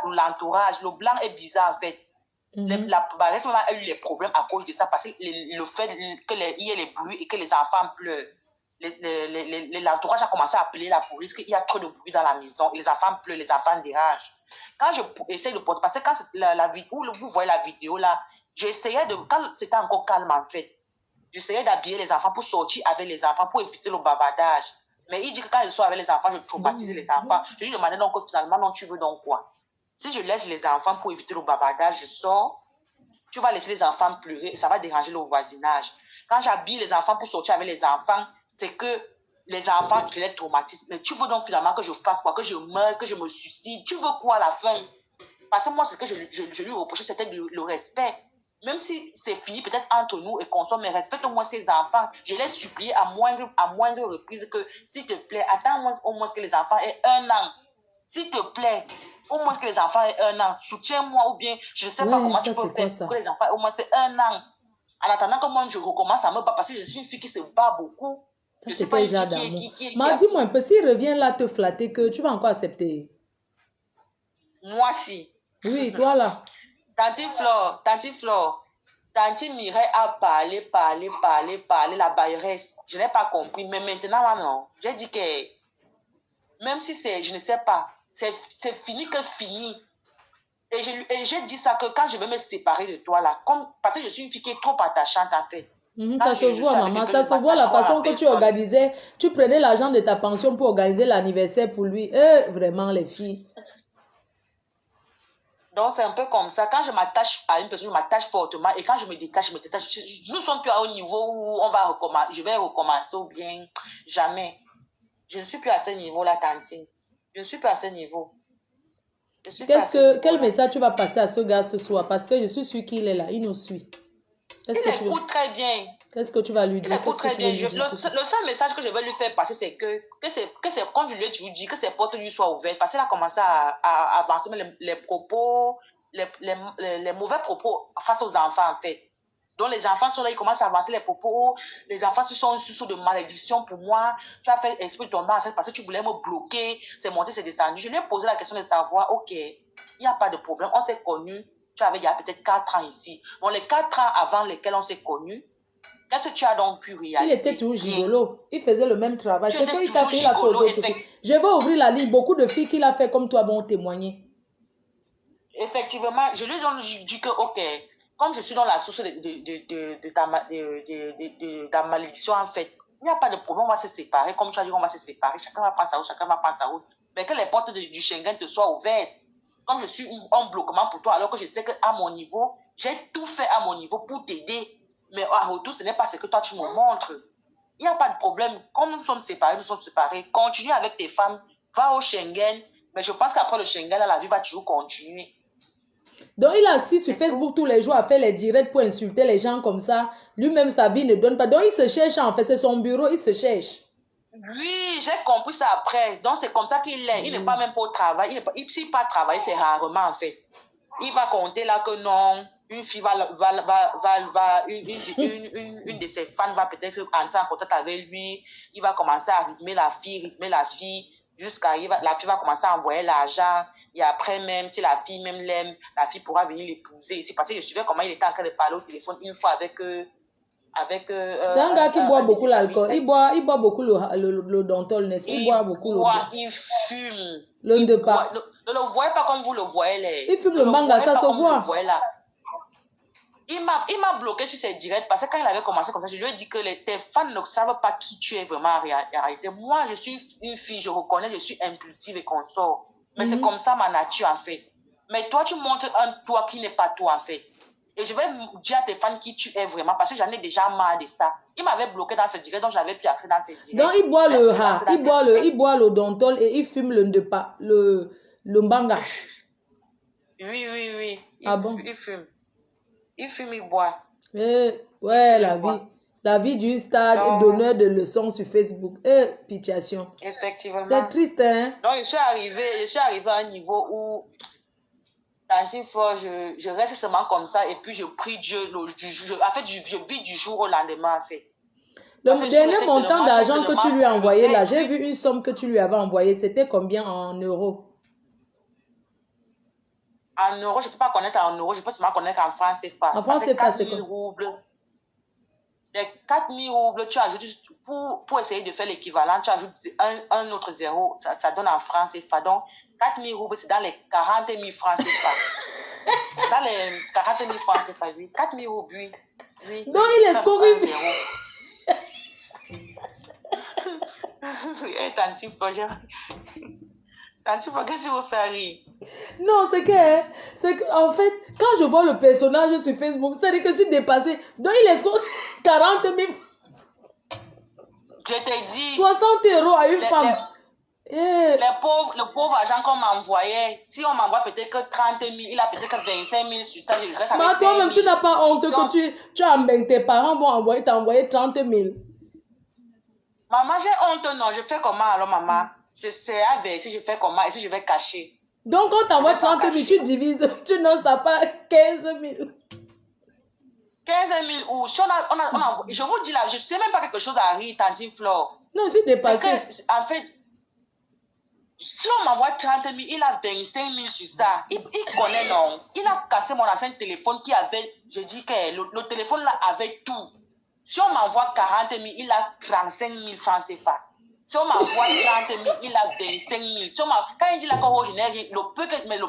l'entourage. Le blanc est bizarre en fait. La maman a eu les problèmes à cause de ça, parce que le fait qu'il y ait les bruits et que les enfants pleurent. L'entourage a commencé à appeler la police, qu'il y a trop de bruit dans la maison, les enfants pleurent, les enfants dérangent. Quand je essaie de porter, parce que quand vous voyez la vidéo là, j'essayais de, quand c'était encore calme en fait, j'essayais d'habiller les enfants pour sortir avec les enfants, pour éviter le bavardage. Mais il dit que quand je sors avec les enfants, je traumatise les enfants. Je lui demandais donc finalement, non, tu veux donc quoi? Si je laisse les enfants pour éviter le bavardage, je sors, tu vas laisser les enfants pleurer et ça va déranger le voisinage. Quand j'habille les enfants pour sortir avec les enfants, c'est que les enfants, je les traumatise. Mais tu veux donc finalement que je fasse quoi? Que je meure, que je me suicide? Tu veux quoi à la fin? Parce que moi, ce que je lui reprochais, c'était le respect. Même si c'est fini peut-être entre nous et qu'on soit, mais respecte-moi ces enfants. Je les supplie à moindre reprise que, s'il te plaît, attends au moins que les enfants aient 1 an. S'il te plaît, au moins que les enfants aient 1 an. Soutiens-moi ou bien, je ne sais pas comment tu peux faire pour que les enfants aient au moins 1 an. En attendant que moi, je recommence à me battre parce que je suis une fille qui se bat beaucoup. Ça, c'est pas une fille d'amour. Dis-moi un peu, s'il revient là te flatter, que tu vas encore accepter? Moi, si. Oui, toi là. Tanti Flore, Tanti Mireille a parlé, la bailleresse. Je n'ai pas compris, mais maintenant, non. J'ai dit que, même si c'est, je ne sais pas, c'est fini que fini. Et j'ai dit ça que quand je vais me séparer de toi là, parce que je suis une fille qui est trop attachante en fait. Ça se voit, maman, ça se voit la façon que tu organisais. Tu prenais l'argent de ta pension pour organiser l'anniversaire pour lui. Vraiment, les filles. Donc, c'est un peu comme ça. Quand je m'attache à une personne, je m'attache fortement. Et quand je me détache, nous ne sommes plus à un niveau où je vais recommencer ou bien jamais. Je ne suis plus à ce niveau-là, Tantine. Je ne suis plus à ce niveau. Quel message tu vas passer à ce gars ce soir? Parce que je suis sûre qu'il est là, il nous suit. Il écoute très bien. Qu'est-ce que tu vas lui dire? Il écoute très bien. Le seul message que je vais lui faire passer, c'est que c'est comme je lui ai toujours dit, que ses portes lui soient ouvertes. Parce qu'il a commencé à avancer les propos, les mauvais propos face aux enfants, en fait. Donc, les enfants sont là, ils commencent à avancer les propos. Les enfants sont sous de malédiction pour moi. Tu as fait esprit de tomber enceinte parce que tu voulais me bloquer. C'est monté, c'est descendu. Je lui ai posé la question de savoir, ok, il n'y a pas de problème. On s'est connus. Tu avais il y a peut-être 4 ans ici. Bon, les 4 ans avant lesquels on s'est connus, qu'est-ce que tu as donc pu réaliser? Il était toujours gigolo. Il faisait le même travail. C'est qu'il t'a fait la cause. Je vais ouvrir la ligne. Beaucoup de filles qu'il a fait comme toi vont témoigner. Effectivement, je lui dis que, ok, comme je suis dans la source de ta malédiction, en fait, il n'y a pas de problème, on va se séparer. Comme tu as dit, on va se séparer. Chacun va prendre sa route, chacun va prendre sa route. Mais que les portes du Schengen te soient ouvertes. Comme je suis un bloquement pour toi, alors que je sais qu'à mon niveau, j'ai tout fait à mon niveau pour t'aider. Mais en retour, ce n'est pas ce que toi, tu me montres. Il n'y a pas de problème. Comme nous sommes séparés, nous sommes séparés. Continue avec tes femmes. Va au Schengen. Mais je pense qu'après le Schengen, la vie va toujours continuer. Donc, il a assis sur Facebook tous les jours à faire les directs pour insulter les gens comme ça. Lui-même, sa vie ne donne pas. Donc, il se cherche en fait. C'est son bureau, il se cherche. Oui, j'ai compris ça après. Donc, c'est comme ça qu'il est. Il n'est pas même pas au travail. S'il pas travailler, c'est rarement en fait. Il va compter là que non, une fille une de ses fans va peut-être entrer en contact avec lui. Il va commencer à rythmer la fille, jusqu'à la fille va commencer à envoyer l'argent. Et après même, si la fille même l'aime, la fille pourra venir l'épouser. C'est parce que je suivais comment il était en train de parler au téléphone une fois avec c'est un gars qui boit beaucoup l'alcool. Il boit beaucoup le Dontol, n'est-ce pas? Il boit beaucoup il fume. Le ne pas. Ne le voyez pas comme vous le voyez. Il fume le manga, ça se voit. Il m'a bloqué sur ses directs parce que quand il avait commencé comme ça, je lui ai dit que tes fans ne savent pas qui tu es vraiment en réalité. Moi, je suis une fille, je reconnais, je suis impulsive et consort. Mais c'est comme ça ma nature en fait. Mais toi, tu montres un toi qui n'est pas toi en fait. Et je vais dire à tes fans qui tu es vraiment parce que j'en ai déjà marre de ça. Il m'avait bloqué dans ses directs, donc j'avais plus accès dans ses directs. Donc il boit il boit le Dontol et il fume le Ndepa, le Mbanga. Oui. Il fume. Il boit. Ouais, la vie du stade donneur de leçons sur Facebook. Pitiation. Effectivement. C'est triste, hein? Donc, je suis arrivée à un niveau où, je reste seulement comme ça et puis je prie Dieu. En fait, je vis du jour au lendemain, en fait. Le dernier montant d'argent que tu lui as envoyé là, j'ai vu une somme que tu lui avais envoyée. C'était combien en euros? En euros, je ne peux pas connaître en euros, je peux seulement connaître en francs CFA. En francs CFA, c'est quoi? roubles. Les 4000 roubles, tu ajoutes, pour essayer de faire l'équivalent, tu ajoutes un autre zéro, ça donne en francs CFA. Donc, 4000 roubles, c'est dans les 40 000 francs CFA. Dans les 40 000 francs CFA, oui. 4000 roubles, oui. Oui. Donc, il est scoré. Et tanti, qu'est-ce que vous faites rire? Non, c'est que, en fait, quand je vois le personnage sur Facebook, c'est-à-dire que je suis dépassée. Donc, il est scoré 40 000 francs. Je t'ai dit. 60 € à une femme. Le pauvre argent qu'on m'envoyait, si on m'envoie peut-être que 30 000, il a peut-être que 25 000 sur ça, je reste avec 5 000. Toi-même, tu n'as pas honte que tu as tes parents vont t'envoyer 30 000. Maman, j'ai honte, non. Je fais comment alors, maman? C'est à verser, je fais comment? Et si je vais cacher? Donc, quand tu envoies 30 000, tu divises, tu n'en sais pas 15 000. 15 000 ou si je vous dis là, je ne sais même pas quelque chose à rire, Tantine Flore. Non, je suis dépassée. En fait, si on m'envoie 30 000, il a 25 000 sur ça. Il connaît, non. Il a cassé mon ancien téléphone qui avait, je dis que le téléphone là avait tout. Si on m'envoie 40 000, il a 35 000 francs CFA. Si on m'envoie 30 000, il a 25 000. Si quand il dit là que je n'ai rien, le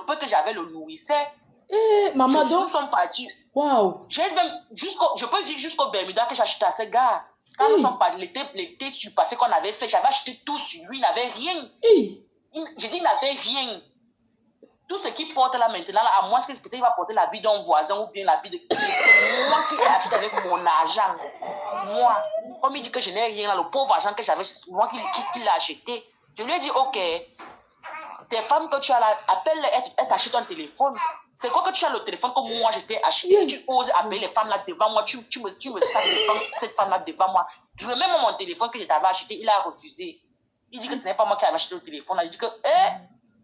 peu que j'avais le nourrissait. Maman, donc. Nous sommes partis. Waouh. Je peux dire jusqu'au Bermuda que j'ai acheté à ce gars. Quand nous sommes partis, l'été surpassé qu'on avait fait, j'avais acheté tout sur lui, il n'avait rien. Je dis, il n'avait rien. Tout ce qu'il porte là maintenant, là, à moins que peut-être il va porter l'habit d'un voisin ou bien l'habit de... C'est moi qui ai acheté avec mon argent. Moi. Comme il dit que je n'ai rien, là, le pauvre argent que j'avais, c'est moi qui l'ai acheté. Je lui ai dit, ok, tes femmes que tu as là, appelle-les, elles t'achètent un téléphone. C'est quoi que tu as le téléphone que moi je t'ai acheté? Tu oses appeler les femmes là devant moi, tu me sacs cette femme là devant moi. Je veux même mon téléphone que je t'avais acheté, il a refusé. Il dit que ce n'est pas moi qui avais acheté le téléphone. Il dit que,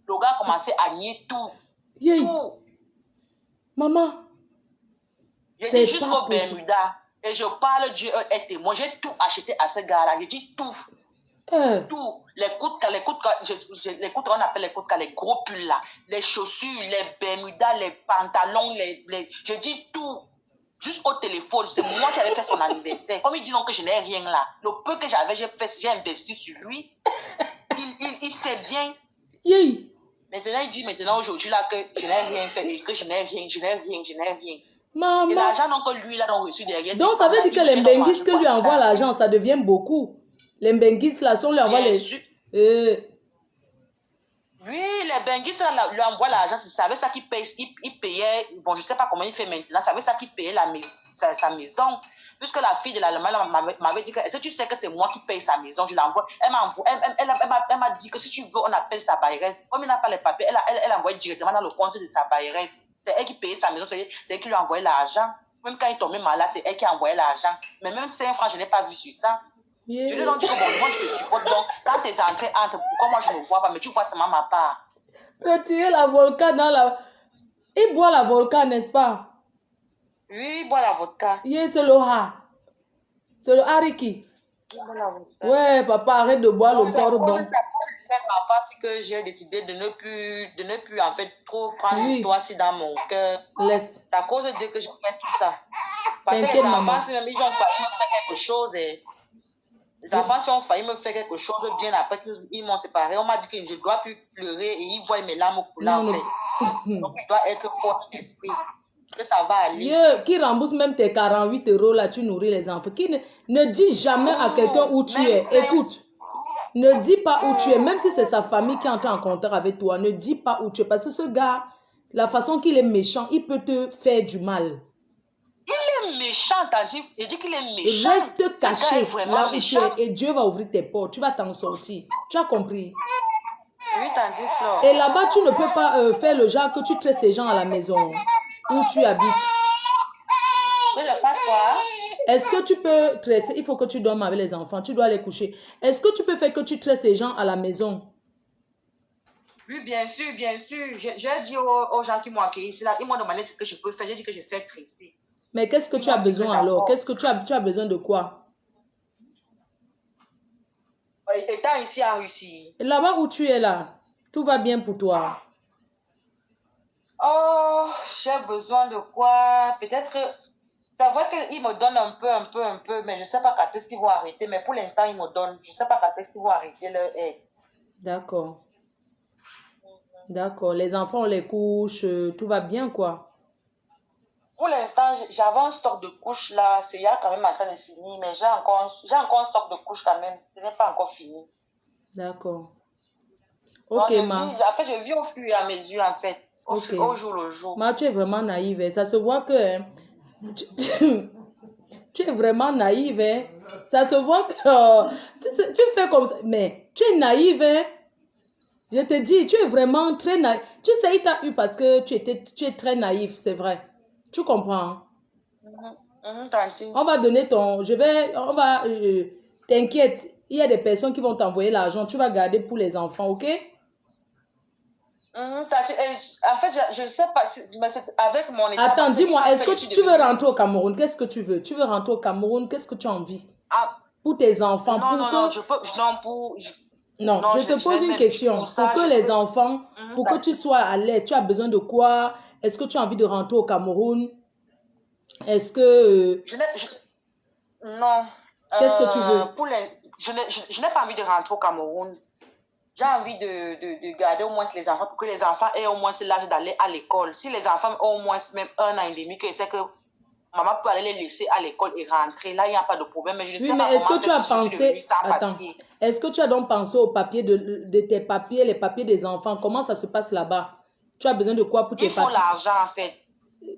le gars a commencé à nier tout. Tout. Maman. J'ai dit jusqu'au Bermuda. Et je parle, Dieu est témoin. J'ai tout acheté à ce gars-là. J'ai dit tout. Tout. Les coudes, on appelle les coudes, les gros pulls là. Les chaussures, les Bermudas, les pantalons, j'ai dit tout. Jusqu'au téléphone. C'est moi qui avais fait son anniversaire. Comme il dit non que je n'ai rien là. Le peu que j'avais, j'ai investi sur lui. Il sait bien. Maintenant, il dit aujourd'hui là que je n'ai rien fait et que je n'ai rien. Maman. Et l'argent que lui là, ont reçu derrière. Donc ça veut dire que les benguis que lui envoie l'argent, ça devient beaucoup. Les benguis là, si on lui envoie les... Oui, les benguis là, lui envoient l'argent. C'est avec ça qu'il paye. Il payait, bon, je ne sais pas comment il fait maintenant. C'est avec ça qu'il payait sa maison. Puisque la fille de l'Allemagne m'avait dit que, est-ce que tu sais que c'est moi qui paye sa maison? Je l'envoie. Elle m'a dit que si tu veux, on appelle sa bailleresse. Comme il n'a pas les papiers, elle envoie directement dans le compte de sa bailleresse. C'est elle qui payait sa maison, c'est elle qui lui envoyait l'argent. Même quand il tombait malade, c'est elle qui envoyait l'argent. Mais même 5 francs, je n'ai pas vu sur ça. Je lui ai dit que bon, moi je te supporte. Donc, quand tes entrées entrent, pourquoi moi je ne vois pas? Mais tu vois seulement ma part. Retirer la vodka dans la... Il boit la vodka, n'est-ce pas? Oui, il boit la vodka. C'est le ha. C'est le hariki. Ouais, papa, arrête de boire le cordon. C'est que j'ai décidé de ne plus en fait trop prendre l'histoire si dans mon cœur. Laisse. C'est à cause de que je fais tout ça. Parce que les enfants, si même ils ont failli me faire quelque chose, les enfants, si ont failli me faire quelque chose bien après qu'ils m'ont séparé, on m'a dit que je ne dois plus pleurer et ils voient mes larmes couler en fait. Donc je dois être fort d'esprit. Que ça va aller. Qui rembourse même tes 48 € là, tu nourris les enfants. Qui ne dis jamais à quelqu'un où tu es. Écoute, ne dis pas où tu es. Même si c'est sa famille qui entre en contact avec toi, ne dis pas où tu es. Parce que ce gars, la façon qu'il est méchant, il peut te faire du mal. Il est méchant, Tanti. Il dit qu'il est méchant. Reste caché là où tu es et Dieu va ouvrir tes portes. Tu vas t'en sortir. Tu as compris? Oui, Tanti Flore. Et là-bas, tu ne peux pas faire le genre que tu traites ces gens à la maison où tu habites. Je ne sais pas quoi. Est-ce que tu peux tresser? Il faut que tu dormes avec les enfants. Tu dois les coucher. Est-ce que tu peux faire que tu traites ces gens à la maison? Oui, bien sûr, bien sûr. J'ai dit aux gens qui m'ont accueilli ici, là, ils m'ont demandé ce que je peux faire. J'ai dit que je sais tresser. Mais qu'est-ce que tu as besoin alors? Qu'est-ce que tu as besoin de quoi? Étant ici en Russie. Là-bas où tu es là, tout va bien pour toi. Oh, j'ai besoin de quoi? Peut-être, c'est vrai qu'ils me donnent un peu, mais je ne sais pas quand est-ce qu'ils vont arrêter. Mais pour l'instant, ils me donnent. Je ne sais pas quand est-ce qu'ils vont arrêter leur aide. D'accord. D'accord. Les enfants, on les couche, tout va bien, quoi. Pour l'instant, j'avais un stock de couches là. C'est là quand même en train de finir, mais j'ai encore un stock de couches quand même. Ce n'est pas encore fini. D'accord. Donc, Ok, ma. en fait, je vis au fur et à mesure, en fait. Ok. Au jour le jour. Ma, tu es vraiment naïve, hein. Ça se voit que hein, tu es vraiment naïve, hein. Ça se voit que tu fais comme ça. Mais tu es naïve, hein. Je te dis, tu es vraiment très naïf. Tu sais, il t'a eu parce que tu es très naïf, c'est vrai. Tu comprends, hein? Tanti. On va donner ton... On va... t'inquiète, il y a des personnes qui vont t'envoyer l'argent. Tu vas garder pour les enfants, ok? Tanti, en fait, je ne sais pas, mais c'est avec mon état. Attends, Parce que dis-moi, en est-ce fait, que je suis tu veux devenue... rentrer au Cameroun? Qu'est-ce que tu veux? Tu veux rentrer au Cameroun? Qu'est-ce que tu as envie? Ah, Pour tes enfants, non, pour non, non, que... je peux... Non, Non, non, je te je pose n'ai une même... question. Pour Pour ça, que je les peux... enfants, pour que tu Tanti. sois à l'aise, tu as besoin de quoi? Est-ce que tu as envie de rentrer au Cameroun? Est-ce que... Je n'ai... Non. qu'est-ce que tu veux? Je n'ai pas envie de rentrer au Cameroun. J'ai envie de garder au moins les enfants pour que les enfants aient au moins l'âge d'aller à l'école. Si les enfants ont au moins même 1 an et demi, que c'est que maman peut aller les laisser à l'école et rentrer, là, il n'y a pas de problème. Mais je ne Oui, sais mais pas est-ce comment que tu faire as puisque je suis devenue pensé... sans Attends. papier. Est-ce que tu as donc pensé aux papiers de tes papiers, les papiers des enfants? Comment ça se passe là-bas? Tu as besoin de quoi pour tes Il faut papiers? l'argent, en fait.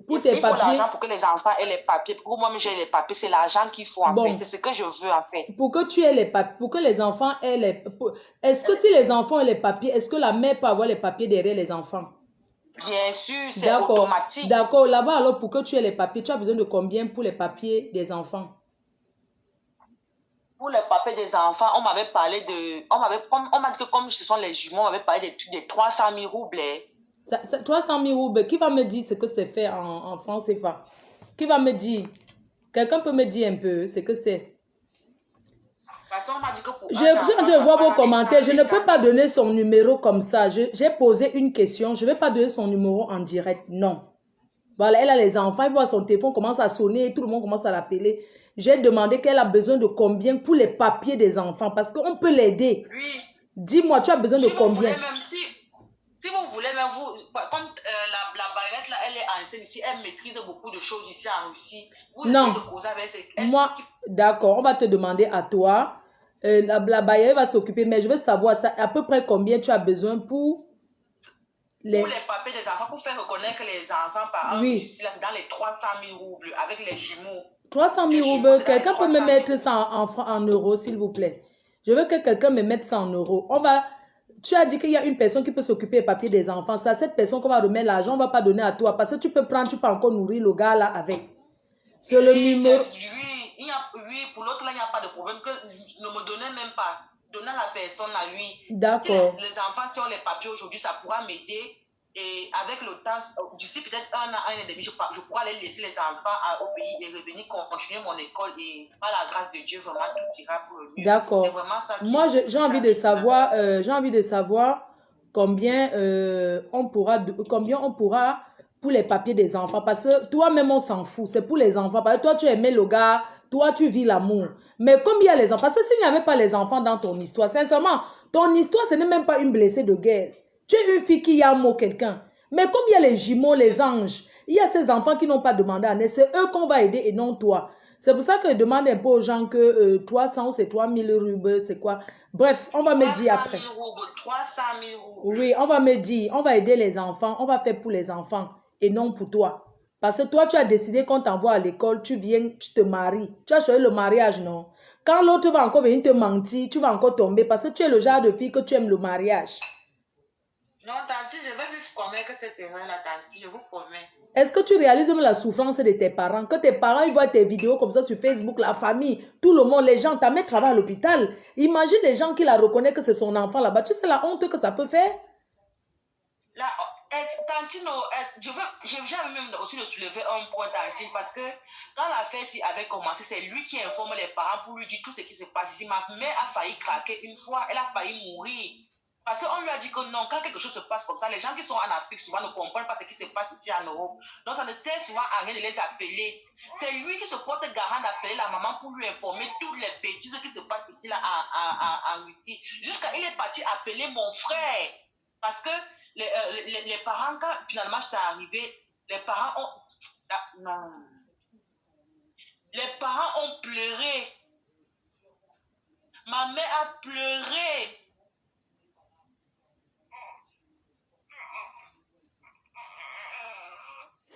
Pour tes Il faut l'argent papiers? pour que les enfants aient les papiers. Pour moi, j'ai les papiers, c'est l'argent qu'il faut, en fait. Bon, C'est ce que je veux, en fait. pour que tu aies les papiers, pour que les enfants aient les... Est-ce que si les enfants ont les papiers, est-ce que la mère peut avoir les papiers derrière les enfants? Bien sûr, c'est D'accord. automatique. D'accord. Là-bas, alors, pour que tu aies les papiers, tu as besoin de combien pour les papiers des enfants? Pour les papiers des enfants, on m'avait parlé de... On m'a dit que comme ce sont les jumeaux, on m'avait parlé des 300 000 roubles. 300 000 roubles, qui va me dire ce que c'est fait en France CFA? Qui va me dire? Quelqu'un peut me dire un peu ce que c'est? Parce qu'on m'a dit que pour Je un suis en enfant, train de ça voir prend vos avec commentaires. Je ne peux 150 pas 000. donner son numéro comme ça. J'ai posé une question. Je ne vais pas donner son numéro en direct. Non. Voilà, elle a les enfants. Elle voit son téléphone commence à sonner. Tout le monde commence à l'appeler. J'ai demandé qu'elle a besoin de combien pour les papiers des enfants. Parce qu'on peut l'aider. Oui, Dis-moi, tu as besoin de si vous voulez combien? même, si vous voulez même, comme la baguette là, elle est ancienne ici, elle maîtrise beaucoup de choses ici en Russie. Vous essayez Non. de causer avec elle. Moi, d'accord, on va te demander à toi. La bailleuse va s'occuper, mais je veux savoir ça, à peu près combien tu as besoin pour Pour les... les papiers des enfants, pour faire reconnaître les enfants par un Oui, ici, là, c'est dans les 300 000 roubles avec les jumeaux. 300 Les 000 jumeaux, roubles. c'est dans les Quelqu'un peut me 300 000 mettre ça en euros, s'il vous plaît. Je veux que quelqu'un me mette ça en euros. On va... Tu as dit qu'il y a une personne qui peut s'occuper des papiers des enfants. C'est à cette personne qu'on va remettre l'argent. On ne va pas donner à toi. Parce que tu peux prendre, tu peux encore nourrir le gars là avec. C'est le Oui, numéro... oui, pour l'autre là, il n'y a pas de problème. Que ne me donnez même pas. Donnez à la personne à lui. Si D'accord. les enfants, si on les papiers aujourd'hui, ça pourra m'aider. Et avec le temps, d'ici peut-être 1 an, 1 an et demi, je pourrai aller laisser les enfants au pays et revenir continuer mon école. Et par la grâce de Dieu, vraiment, tout ira pour le mieux. C'est D'accord. vraiment ça Moi, j'ai envie de savoir, combien combien on pourra pour les papiers des enfants. Parce que toi-même, on s'en fout. C'est pour les enfants. Parce que toi, tu aimais le gars. Toi, tu vis l'amour. Mais comme il y a les enfants, parce que s'il n'y avait pas les enfants dans ton histoire, sincèrement, ton histoire, ce n'est même pas une blessée de guerre. Tu es une fille qui aime quelqu'un. Mais comme il y a les jumeaux, les anges, il y a ces enfants qui n'ont pas demandé à naître. C'est eux qu'on va aider et non toi. C'est pour ça que je demande un peu aux gens que 300 ou c'est 3000 rubles, c'est quoi? Bref, on va me dire après. 300 000 roubles. Oui, on va me dire, on va aider les enfants, on va faire pour les enfants et non pour toi. Parce que toi, tu as décidé qu'on t'envoie à l'école, tu viens, tu te maries. Tu as choisi le mariage, non? Quand l'autre va encore venir te mentir, tu vas encore tomber parce que tu es le genre de fille que tu aimes le mariage. Non, Tanti, je vais vous convaincre cette erreur-là, Tanti, je vous promets. Est-ce que tu réalises même la souffrance de tes parents? Que tes parents ils voient tes vidéos comme ça sur Facebook, la famille, tout le monde, les gens, ta mère travaille à l'hôpital. Imagine les gens qui la reconnaissent que c'est son enfant là-bas. Tu sais la honte que ça peut faire? Là, Tantino, j'ai même aussi de soulever un point, Tantine, parce que quand l'affaire avait commencé, c'est lui qui informe les parents pour lui dire tout ce qui se passe ici. Ma mère a failli craquer une fois, elle a failli mourir. Parce qu'on lui a dit que non, quand quelque chose se passe comme ça, les gens qui sont en Afrique souvent ne comprennent pas ce qui se passe ici en Europe. Donc ça ne sert souvent à rien de les appeler. C'est lui qui se porte garant d'appeler la maman pour lui informer toutes les bêtises qui se passent ici là en Russie. Jusqu'à il est parti appeler mon frère. Parce que les parents, quand finalement c'est arrivé, les parents ont... Ah, non. Les parents ont pleuré. Ma mère a pleuré.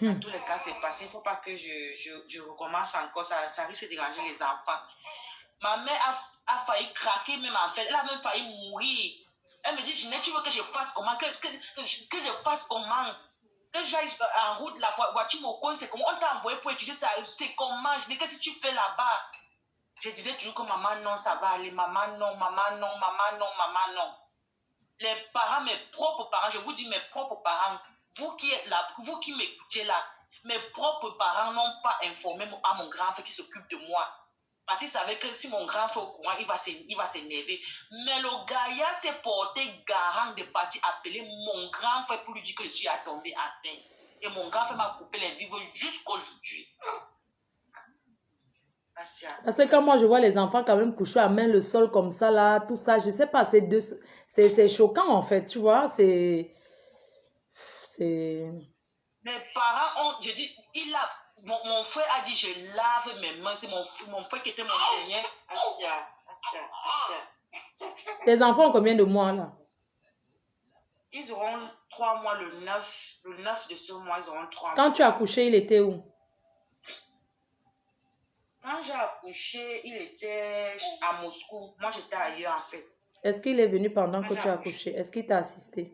Dans tous les cas, c'est passé. Il ne faut pas que je recommence encore. Ça risque de déranger les enfants. Ma mère a failli craquer même en fait. Elle a même failli mourir. Elle me dit, Ginette, tu veux que je fasse comment? Que je fasse comment? Que j'aille en route, la voiture me cogne, c'est comment? On t'a envoyé pour étudier ça. C'est comment? Je dis, qu'est-ce que tu fais là-bas? Je disais toujours que maman, non, ça va aller. Maman, non, maman, non, maman, non, maman, non. Les parents, mes propres parents, je vous dis mes propres parents, vous qui êtes là, vous qui m'écoutez là, mes propres parents n'ont pas informé à mon grand frère qui s'occupe de moi. Parce qu'ils savaient que si mon grand frère est au courant, il va s'énerver. Mais le gars s'est porté garant de partir appeler mon grand frère pour lui dire que je suis tombée enceinte. Et mon grand frère m'a coupé les vivres jusqu'aujourd'hui. Parce que quand moi je vois les enfants quand même coucher à main le sol comme ça là, tout ça, je sais pas, c'est choquant en fait, tu vois, c'est... Mes parents ont, je dis, mon frère a dit, je lave mes mains, c'est mon frère qui était mon dernier. Les enfants ont combien de mois là? Ils auront 3 mois le 9 de ce mois, ils auront 3 mois. Quand tu as accouché, il était où? Quand j'ai accouché, il était à Moscou. Moi, j'étais ailleurs, en fait. Est-ce qu'il est venu pendant que tu as accouché? Est-ce qu'il t'a assisté?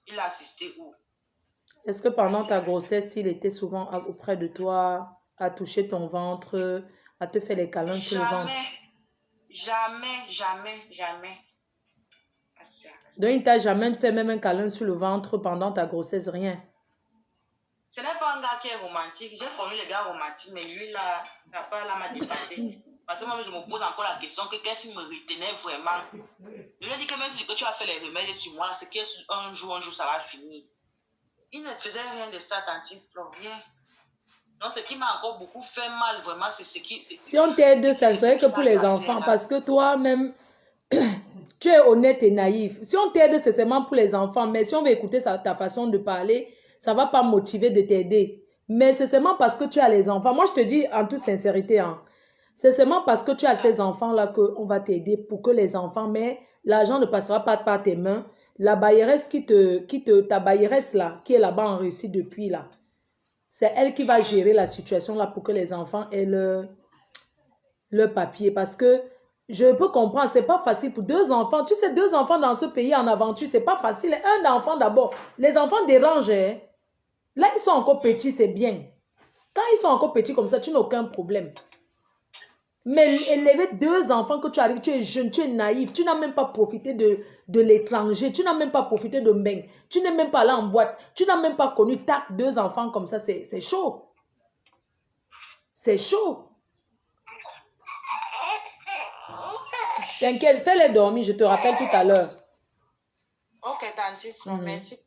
Il a assisté où? Est-ce que pendant ta grossesse, il était souvent auprès de toi, à toucher ton ventre, à te faire les câlins sur le ventre? Jamais. Donc, il ne t'a jamais fait même un câlin sur le ventre pendant ta grossesse, rien? Ce n'est pas un gars qui est romantique. J'ai connu les gars romantiques, mais lui, là, là m'a dépassé. Parce que moi, je me pose encore la question que qu'est-ce qui me retenait vraiment. Je lui ai dit que même si tu as fait les remèdes sur moi, c'est qu'un jour, ça va finir. Il ne faisait rien de ça, tantine, rien. Donc, ce qui m'a encore beaucoup fait mal, vraiment, c'est ce qui... Si on t'aide, ça serait que pour les enfants, parce que toi-même, tu es honnête et naïf. Si on t'aide, c'est seulement pour les enfants, mais si on veut écouter ta façon de parler, ça ne va pas motiver de t'aider. Mais c'est seulement parce que tu as les enfants. Moi, je te dis en toute sincérité, hein, c'est seulement parce que tu as ces enfants-là qu'on va t'aider pour que les enfants, mais l'argent ne passera pas par tes mains. La bailleresse ta bailleresse là, qui est là-bas en Russie depuis là, c'est elle qui va gérer la situation là pour que les enfants aient leur papier. Parce que je peux comprendre, c'est pas facile pour 2 enfants. Tu sais, 2 enfants dans ce pays en aventure, c'est pas facile. Un enfant d'abord. Les enfants dérangent. Hein? Là, ils sont encore petits, c'est bien. Quand ils sont encore petits comme ça, tu n'as aucun problème. Mais élever 2 enfants, que tu arrives, tu es jeune, tu es naïf, tu n'as même pas profité de l'étranger, tu n'as même pas profité de Mbeng, tu n'es même pas allé en boîte, tu n'as même pas connu 2 enfants comme ça, c'est chaud. C'est chaud. T'inquiète, fais-les dormir, je te rappelle tout à l'heure. Ok, Tanti, merci.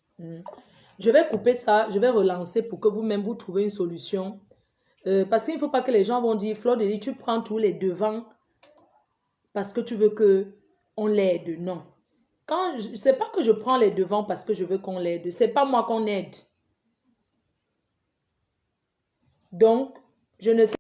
Je vais couper ça, je vais relancer pour que vous-même vous trouviez une solution. Parce qu'il ne faut pas que les gens vont dire, Fleur de Lys, tu prends tous les devants parce que tu veux qu'on l'aide. Non. Ce n'est pas que je prends les devants parce que je veux qu'on l'aide. Ce n'est pas moi qu'on aide. Donc, je ne sais